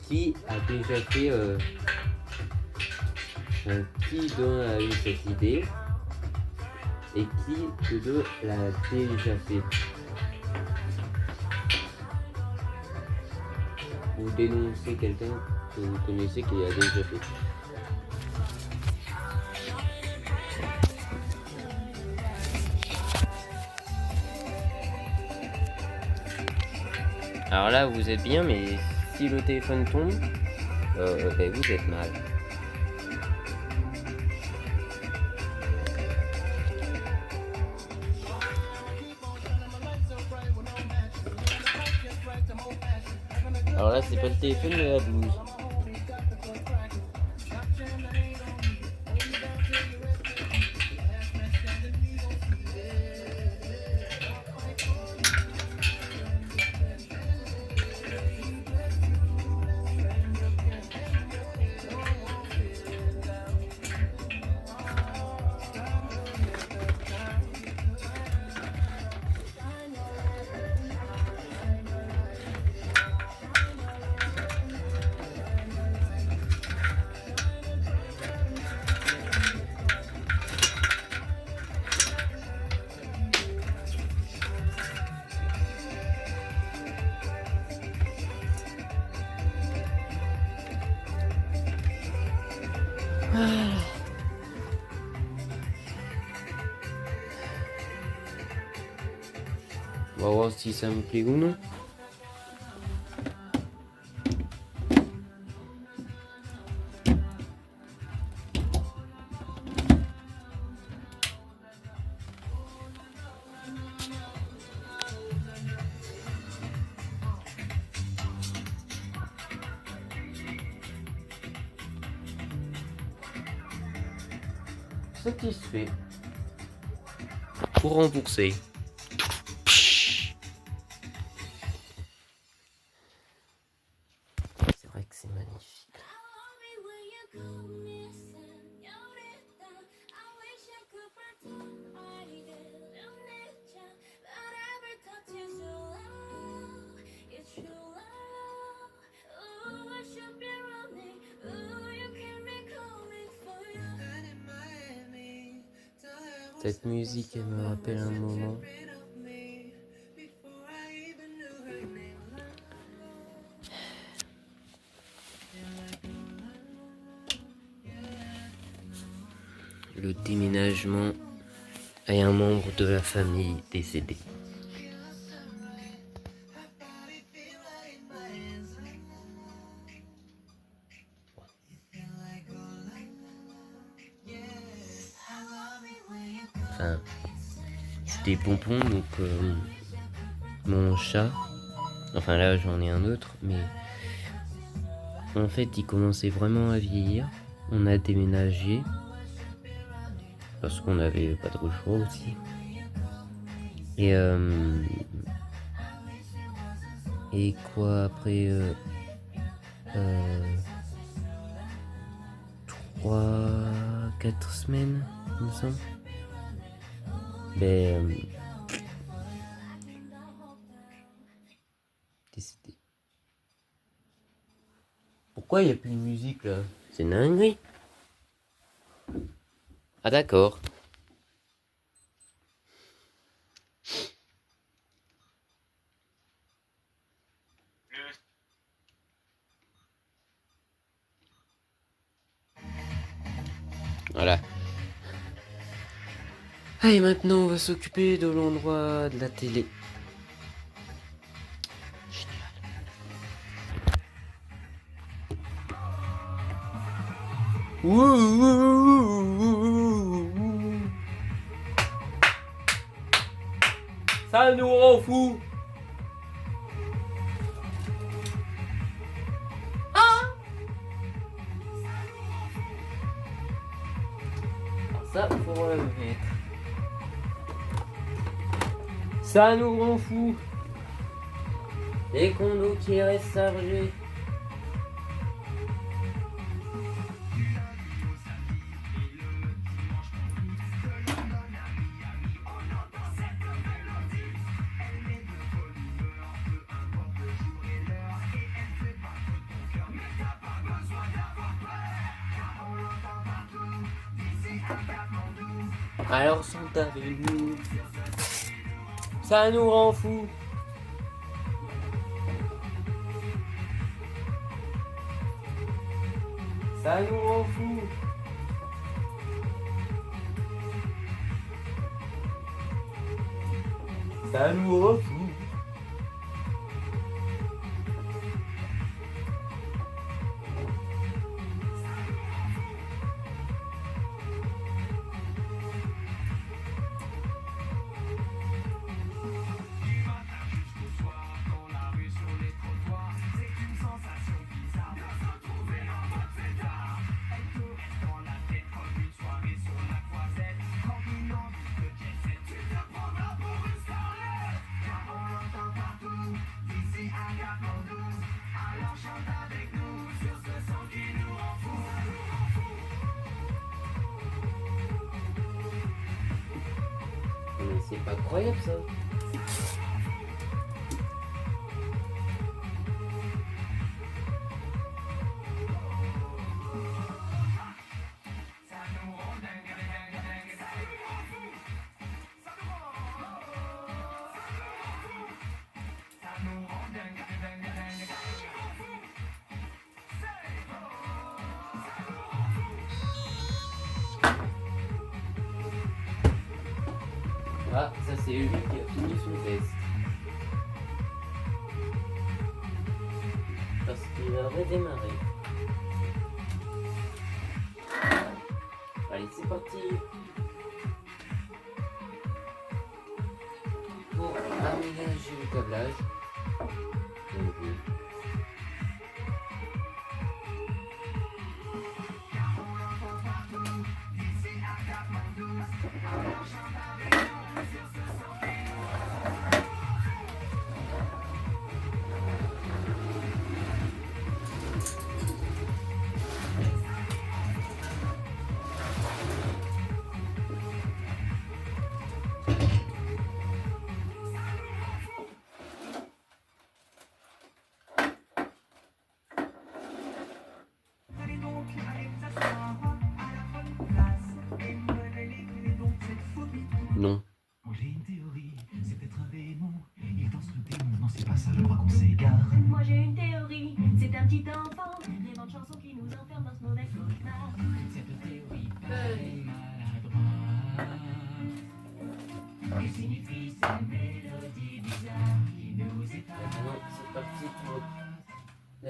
[SPEAKER 1] qui a déjà fait, qui d'eux a eu cette idée et qui de deux l'a déjà fait. Ou dénoncez quelqu'un que vous connaissez qui a déjà fait. Alors là, vous êtes bien, mais si le téléphone tombe, ben vous êtes mal. Alors là, c'est pas le téléphone, mais la blouse. On va voir si ça me plaît ou non. Satisfait. Pour rembourser. C'est vrai que c'est magnifique. Cette musique, elle me rappelle un moment. Le déménagement et un membre de la famille décédé. Enfin, c'était Pompon, donc mon chat. Enfin là, j'en ai un autre, mais en fait, il commençait vraiment à vieillir. On a déménagé parce qu'on n'avait pas trop le choix aussi. Et quoi après 3-4 semaines, il me semble. Décédé. Pourquoi il n'y a plus de musique là? C'est dingue. Ah d'accord. Voilà. Allez, maintenant on va s'occuper de l'endroit de la télé. Ça nous rend fou. Ça, faut le mettre. Ça nous rend fou. Les condos qui restent chargés. Alors sont avec nous. Ça nous rend fou. Ça nous rend fou. Ça nous rend fou. Mais c'est pas croyable ça. Ah, ça c'est lui qui a fini son test. Parce qu'il va redémarrer. Allez, c'est parti. Pour aménager le câblage.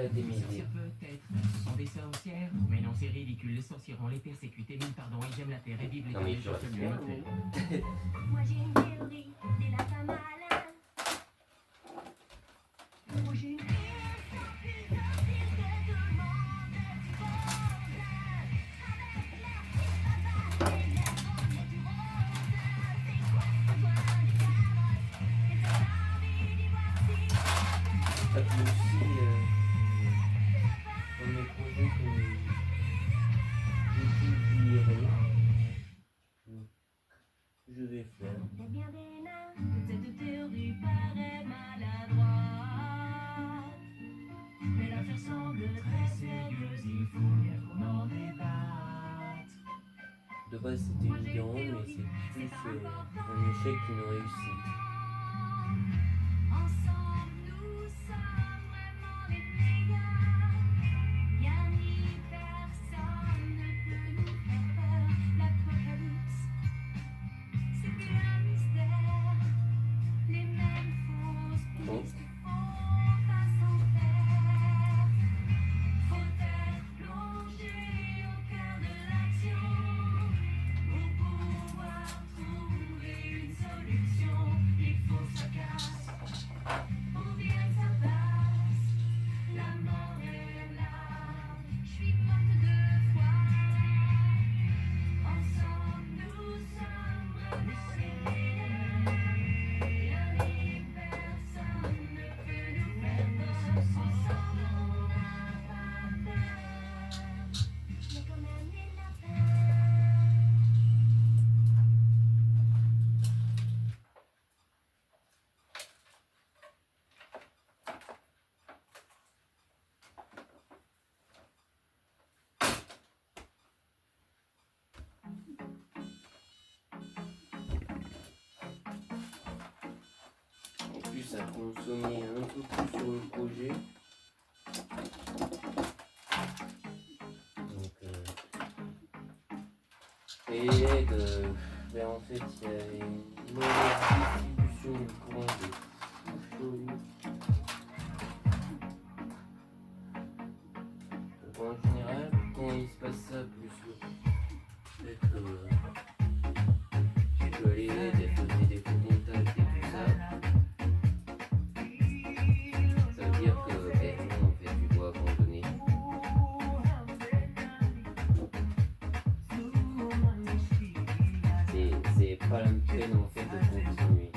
[SPEAKER 1] des milliers.
[SPEAKER 4] Peut-être, ce sont des sorcières. Mais non, c'est ridicule. Les sorcières, on les persécute. Et mille pardon, et j'aime la terre et vive les
[SPEAKER 1] Non, mais
[SPEAKER 4] gens
[SPEAKER 1] je
[SPEAKER 4] sur le
[SPEAKER 1] reste
[SPEAKER 4] motel.
[SPEAKER 3] Moi j'ai une théorie, des lapins malins. Moi j'ai une théorie, c'est que tout le monde est du monde. Avec l'air qui va passer, les premiers du monde. C'est quoi ce soir des carottes? Et cette envie d'y voir si
[SPEAKER 1] Ah, puis aussi, dans mes projets que j'étudierai, je vais faire.
[SPEAKER 3] t'es bien des nains. Toute cette théorie paraît maladroite. Mais l'affaire semble très sérieuse, il faut bien qu'on en débatte.
[SPEAKER 1] De base, c'était une viande, mais c'est plus un échec qu'une réussite.
[SPEAKER 3] Ensemble, nous sommes vraiment les meilleurs. Rien ni personne ne peut nous faire peur. L'apocalypse, c'est plus un mystère. Les mêmes fausses pistes font pas s'en faire. Faut être plongé au cœur de l'action pour pouvoir trouver une solution. Il faut sa casse pour bien que ça passe. La mort est là, je suis morte deux fois. Ensemble nous sommes vraiment les meilleurs. Rien ni personne ne peut nous faire peur. Ensemble on n'a pas peur, mais quand même les lapins.
[SPEAKER 1] En plus, ça consommait un peu plus sur le projet. Donc, et ben en fait, il y avait une mauvaise distribution du courant de chaud. Donc, en général, quand il se passe ça, plus peut-être je peux aller faisait des faux contacts et tout ça. Ça veut dire que non, en fait, tu dois abandonner. C'est pas la peine en fait de continuer.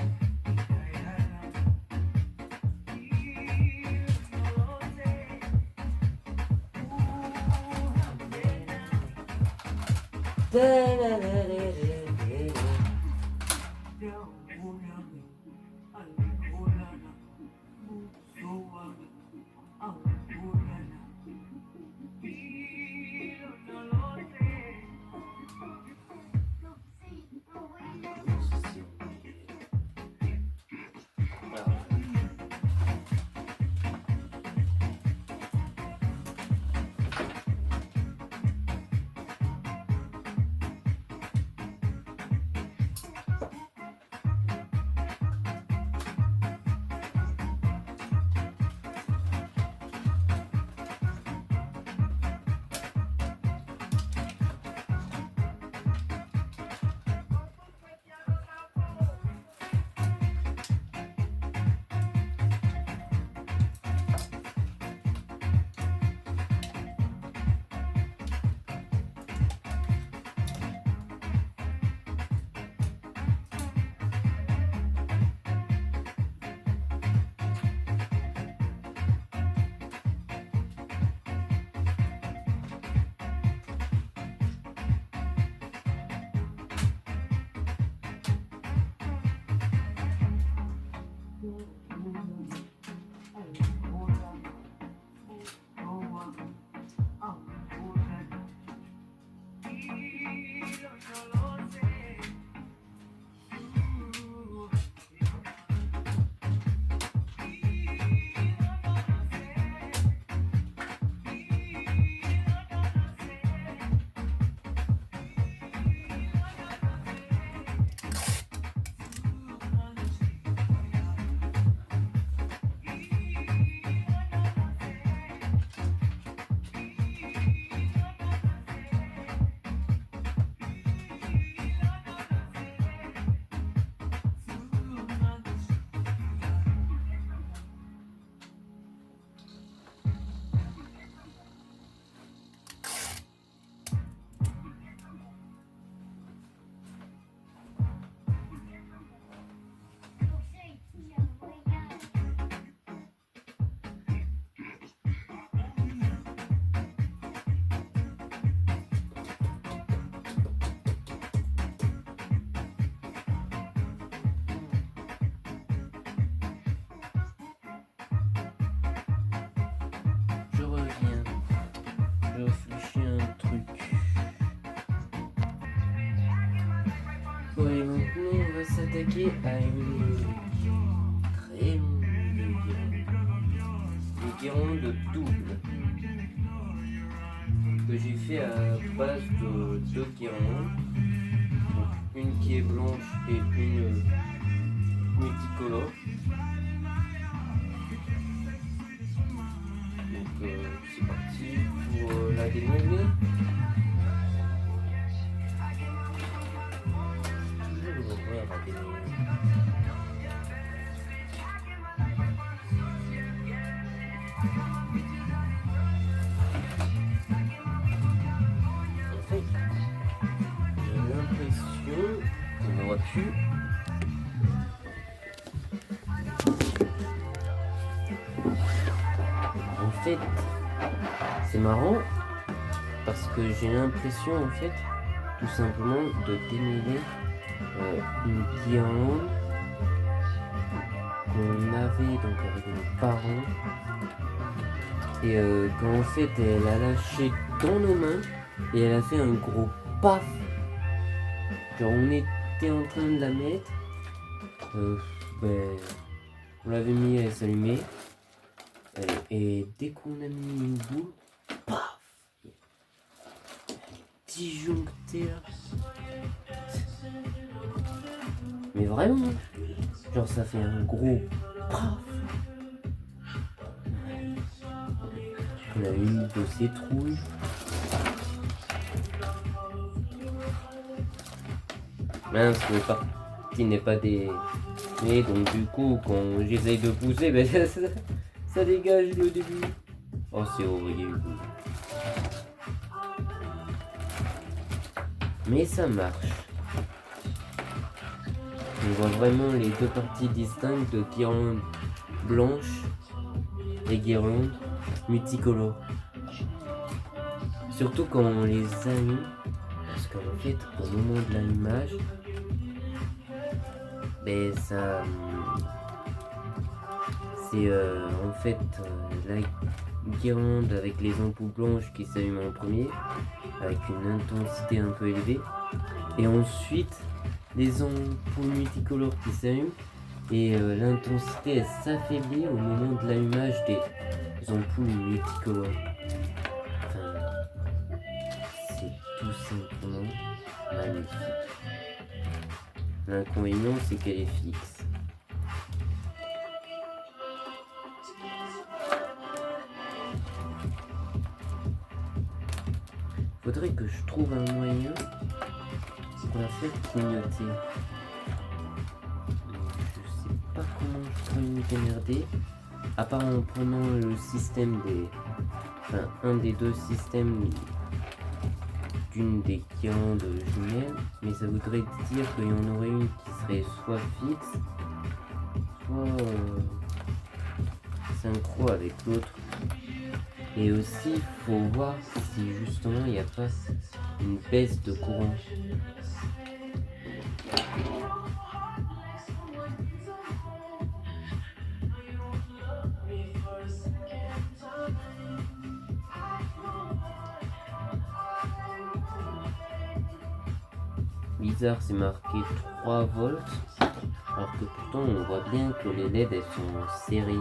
[SPEAKER 1] réfléchis à un truc. Oui, maintenant on va s'attaquer à une très longue guirlande double que j'ai fait à base de deux guirlandes. Donc, une qui est blanche et une multicolore. Donc c'est parti pour la démêler. Toujours l'horreur à démêler. En fait, j'ai l'impression qu'on aurait pu en fait, c'est marrant parce que j'ai l'impression en fait tout simplement de démêler une guirlande qu'on avait donc avec mes parents et qu'en fait elle a lâché dans nos mains et elle a fait un gros paf. Genre on était en train de la mettre, on l'avait mis, elle s'allumait et dès qu'on a mis une boule, paf, disjoncté là. Mais vraiment, genre ça fait un gros paf. On a une de ces trouilles. Mince, le parti n'est pas des... Mais donc du coup, quand j'essaye de pousser, ben, ça dégage le début. Oh, c'est horrible. Mais ça marche. On voit vraiment les deux parties distinctes de guirlandes blanches et guirlandes multicolores. Surtout quand on les allume, parce qu'en fait, au moment de l'allumage, ben ça... C'est en fait la guirlande avec les ampoules blanches qui s'allument en premier, avec une intensité un peu élevée. Et ensuite, les ampoules multicolores qui s'allument et l'intensité elle s'affaiblit au moment de l'allumage des ampoules multicolores. Enfin, c'est tout simplement magnifique. L'inconvénient c'est qu'elle est fixe. Faudrait que je trouve un moyen pour la faire clignoter. Je sais pas comment je pourrais me démerder. À part en prenant le système des... Enfin, un des deux systèmes d'une des guirlandes jumelles. Mais ça voudrait dire qu'il y en aurait une qui serait soit fixe, soit synchro avec l'autre. Et aussi, il faut voir si justement il n'y a pas une baisse de courant. Bizarre, c'est marqué 3 volts, alors que pourtant on voit bien que les LED elles sont en série.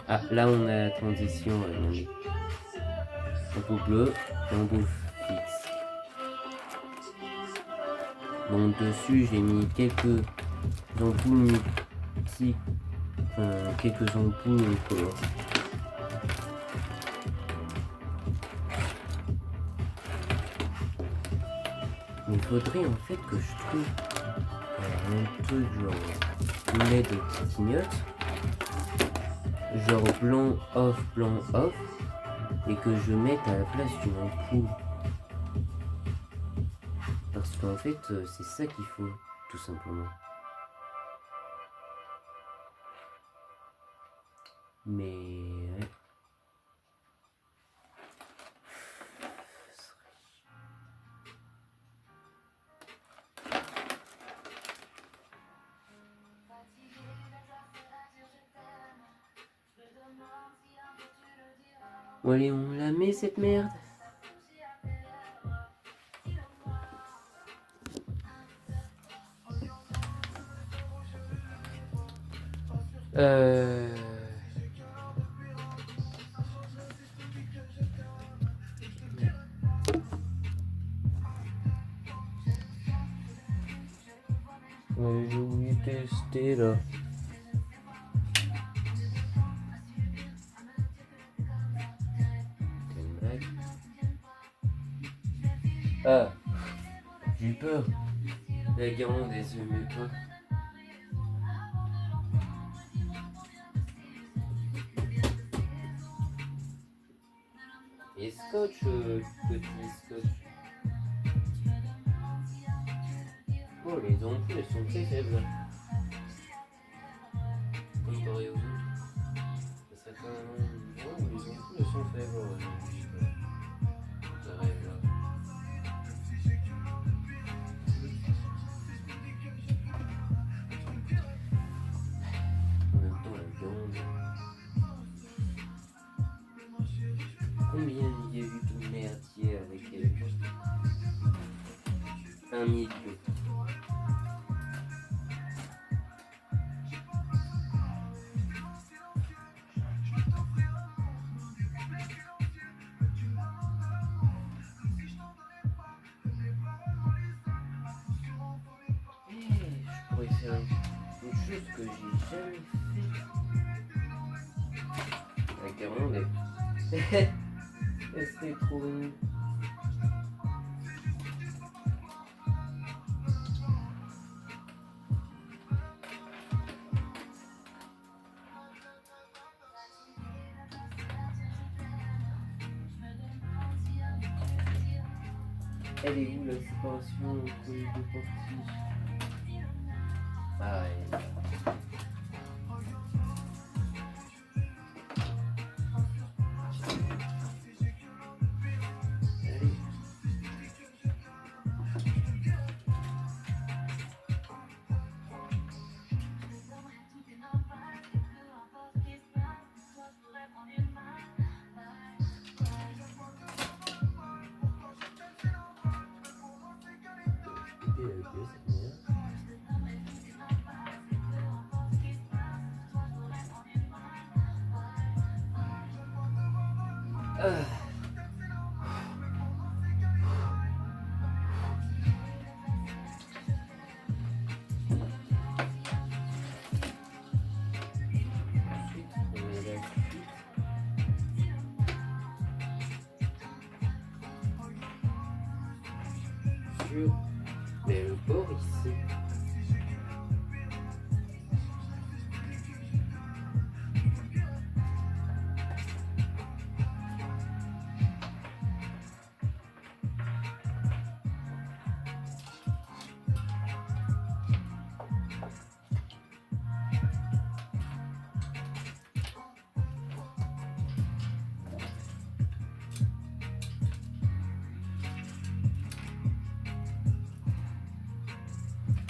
[SPEAKER 1] Ah, là on a la transition, on est ampoule bleue et ampoule fixe. Donc dessus j'ai mis quelques ampoules quelques ampoules color. Mais il faudrait en fait que je trouve un truc genre une LED qui clignote, genre blanc off, et que je mette à la place d'une ampoule. Parce qu'en fait c'est ça qu'il faut tout simplement. Mais ouais. Ce Bon allez, on la met cette merde. J'ai oublié de tester là. C'est une blague. Ah, j'ai eu peur. La guirlande, elle se met pas. Et scotch, petit scotch. Oh, les ampoules, elles sont très faibles. Comparé aux autres. Ça serait quand même... Oh, les ampoules, elles sont faibles. Ouais. Ça rêve là. En même temps, la viande. Combien il y a eu de merdier avec elle? 1 million. Je pourrais faire une chose que j'ai jamais fait. La guirlande, elle serait trop bonne. Elle est où la séparation entre les deux parties? Ah, elle est là. Allez. Couper avec eux, c'est bien. Ah. Ensuite, on met la suite. Sur le bord ici.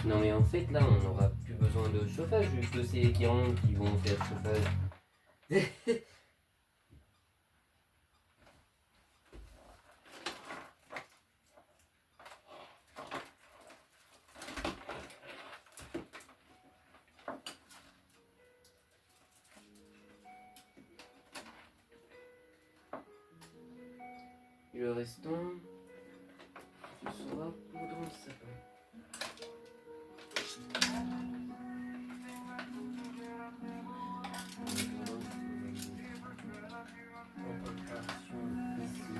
[SPEAKER 1] Non mais en fait là on n'aura plus besoin de chauffage vu que c'est les guirlandes qui vont faire chauffage. Et le restant, ce sera pour dans le sapin. Ici.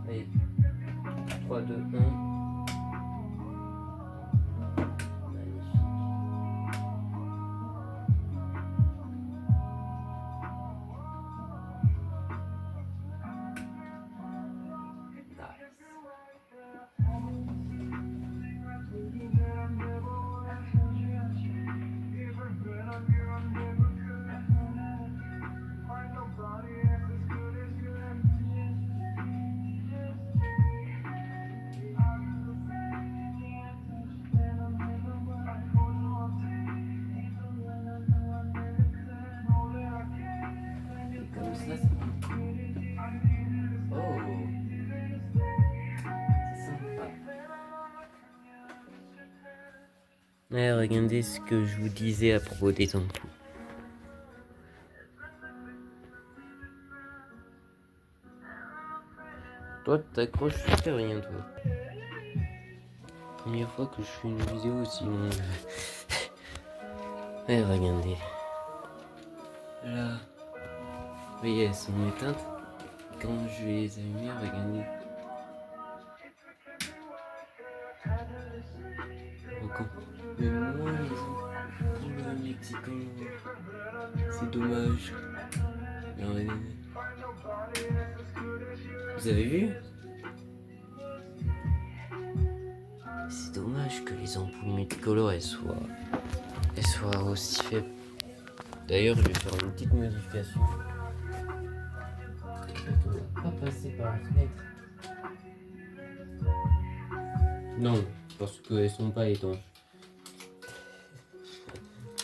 [SPEAKER 1] Allez, 3, 2, 1. Magnifique. Ouais, regardez ce que je vous disais à propos des ampoules. Toi, t'accroches super rien, toi. Première fois que je fais une vidéo aussi longue. Ouais, regardez. Là. Vous voyez, elles sont éteintes. Quand je vais les allumer, regardez. Encore. Mais moi, les ampoules mexicains, c'est dommage. Regardez. Vous avez vu? C'est dommage que les ampoules multicolores elles soient aussi faibles. D'ailleurs, je vais faire une petite modification. On va pas passer par la fenêtre. Non, parce qu'elles sont pas étanches.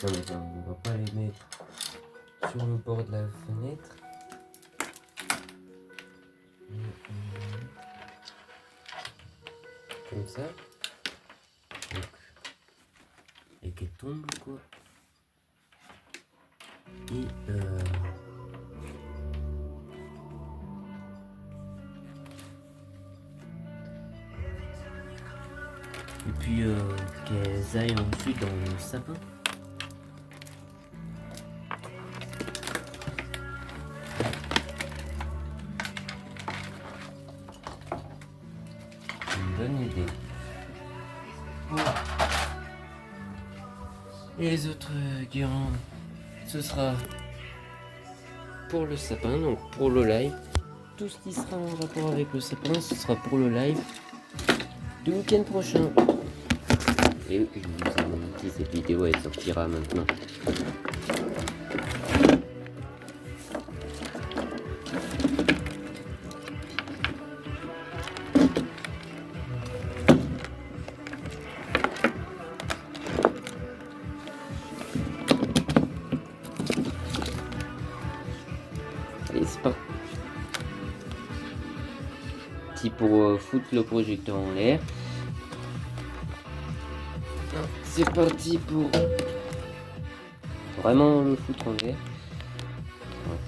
[SPEAKER 1] Non, mais attends, on va pas les mettre sur le bord de la fenêtre. Comme ça. Donc, et qu'elle tombe quoi. Et puis qu'elles aillent ensuite dans le sapin. Une bonne idée. Voilà. Et les autres guirlandes, ce sera pour le sapin, donc pour le live. Tout ce qui sera en rapport avec le sapin, ce sera pour le live du week-end prochain. Et je vous ai dit, cette vidéo elle sortira maintenant. Allez, c'est parti pour foutre le projecteur en l'air. C'est parti pour vraiment le foutre en l'air.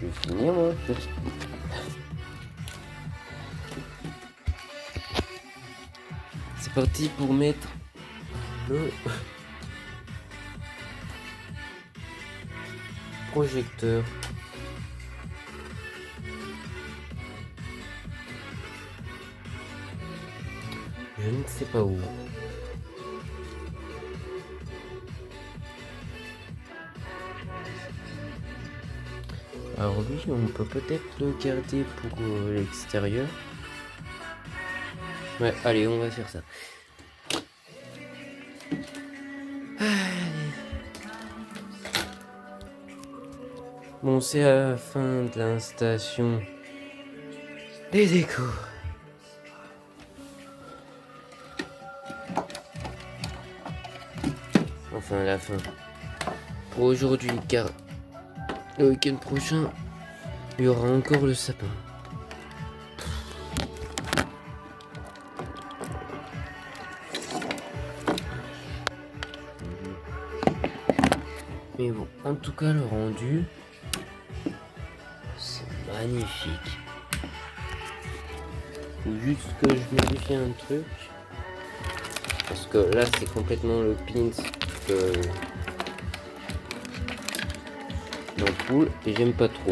[SPEAKER 1] Je vais finir moi. C'est parti pour mettre le projecteur. Je ne sais pas où. Alors oui, on peut peut-être le garder pour l'extérieur. Ouais, allez, on va faire ça. Allez. Bon, c'est à la fin de l'installation des décos. Enfin, à la fin. Pour aujourd'hui, car le week-end prochain, il y aura encore le sapin. Mais bon, en tout cas, le rendu, c'est magnifique. Faut juste que je modifie un truc. Parce que là, c'est complètement le pins de l'ampoule et j'aime pas trop.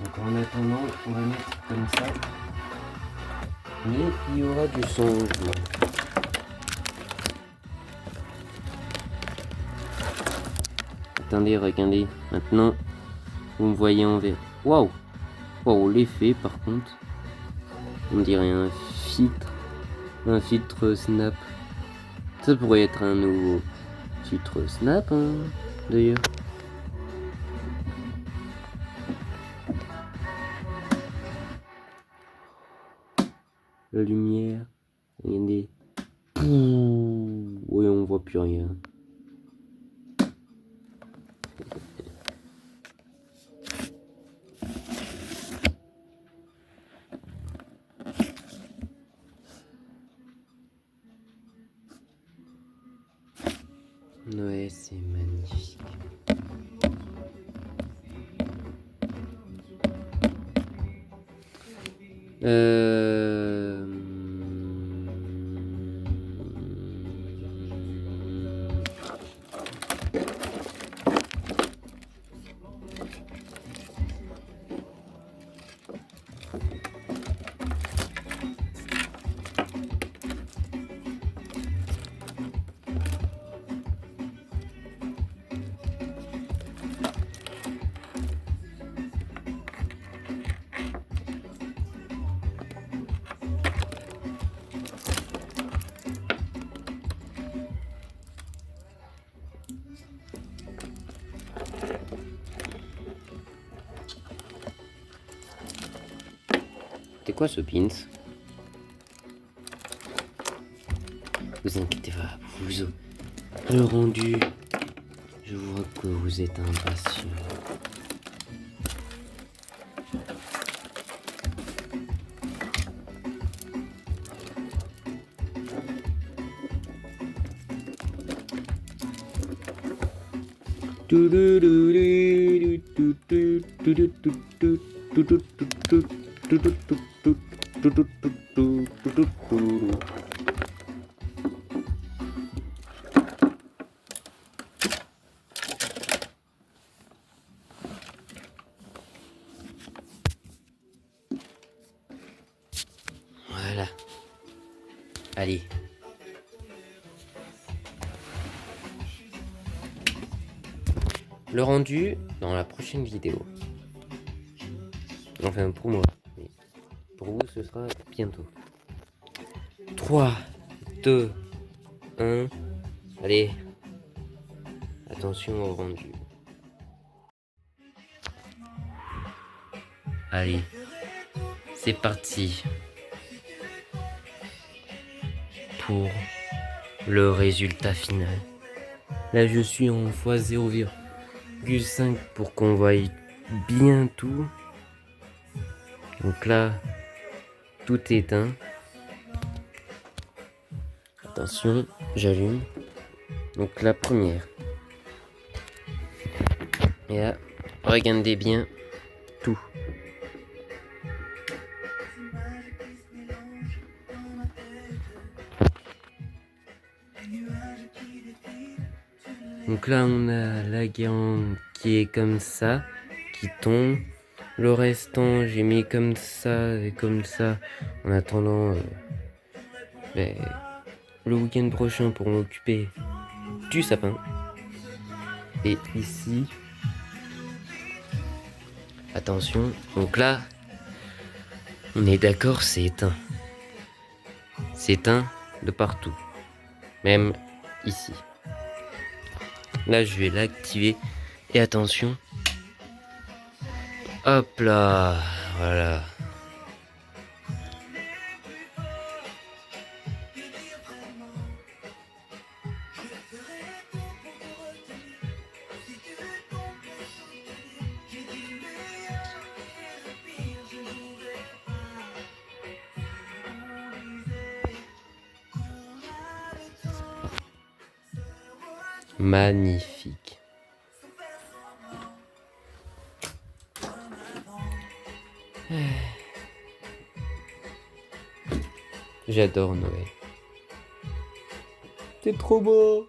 [SPEAKER 1] Donc en attendant, on va mettre comme ça. Mais il y aura du changement. Attendez, regardez. Maintenant, vous me voyez en vert. Waouh! Waouh, l'effet par contre. On dirait un filtre. Un filtre Snap. Ça pourrait être un nouveau filtre Snap, hein, d'ailleurs. la lumière. Regardez. Pouh. Oui, on voit plus rien. Ouais, c'est magnifique. Euh... C'est quoi ce pins? Vous inquiétez pas, vous le rendu. Je vois que vous êtes impatient. Voilà. Allez. Le rendu dans la prochaine vidéo. Enfin pour moi. Mais pour vous ce sera bientôt. 3, 2, 1. Allez. Attention au rendu. Allez. C'est parti. Pour le résultat final. Là je suis en x0,5 pour qu'on voie bien tout. Donc là, tout est éteint. Attention, j'allume. Donc la première. Et là, regardez bien tout. Donc là, on a la guirlande qui est comme ça, qui tombe. Le restant, j'ai mis comme ça et comme ça, en attendant le week-end prochain pour m'occuper du sapin. Et ici, attention, donc là, on est d'accord, c'est éteint. C'est éteint de partout, même ici. Là, je vais l'activer. Et attention. Hop là. Voilà. Magnifique. J'adore Noël. C'est trop beau.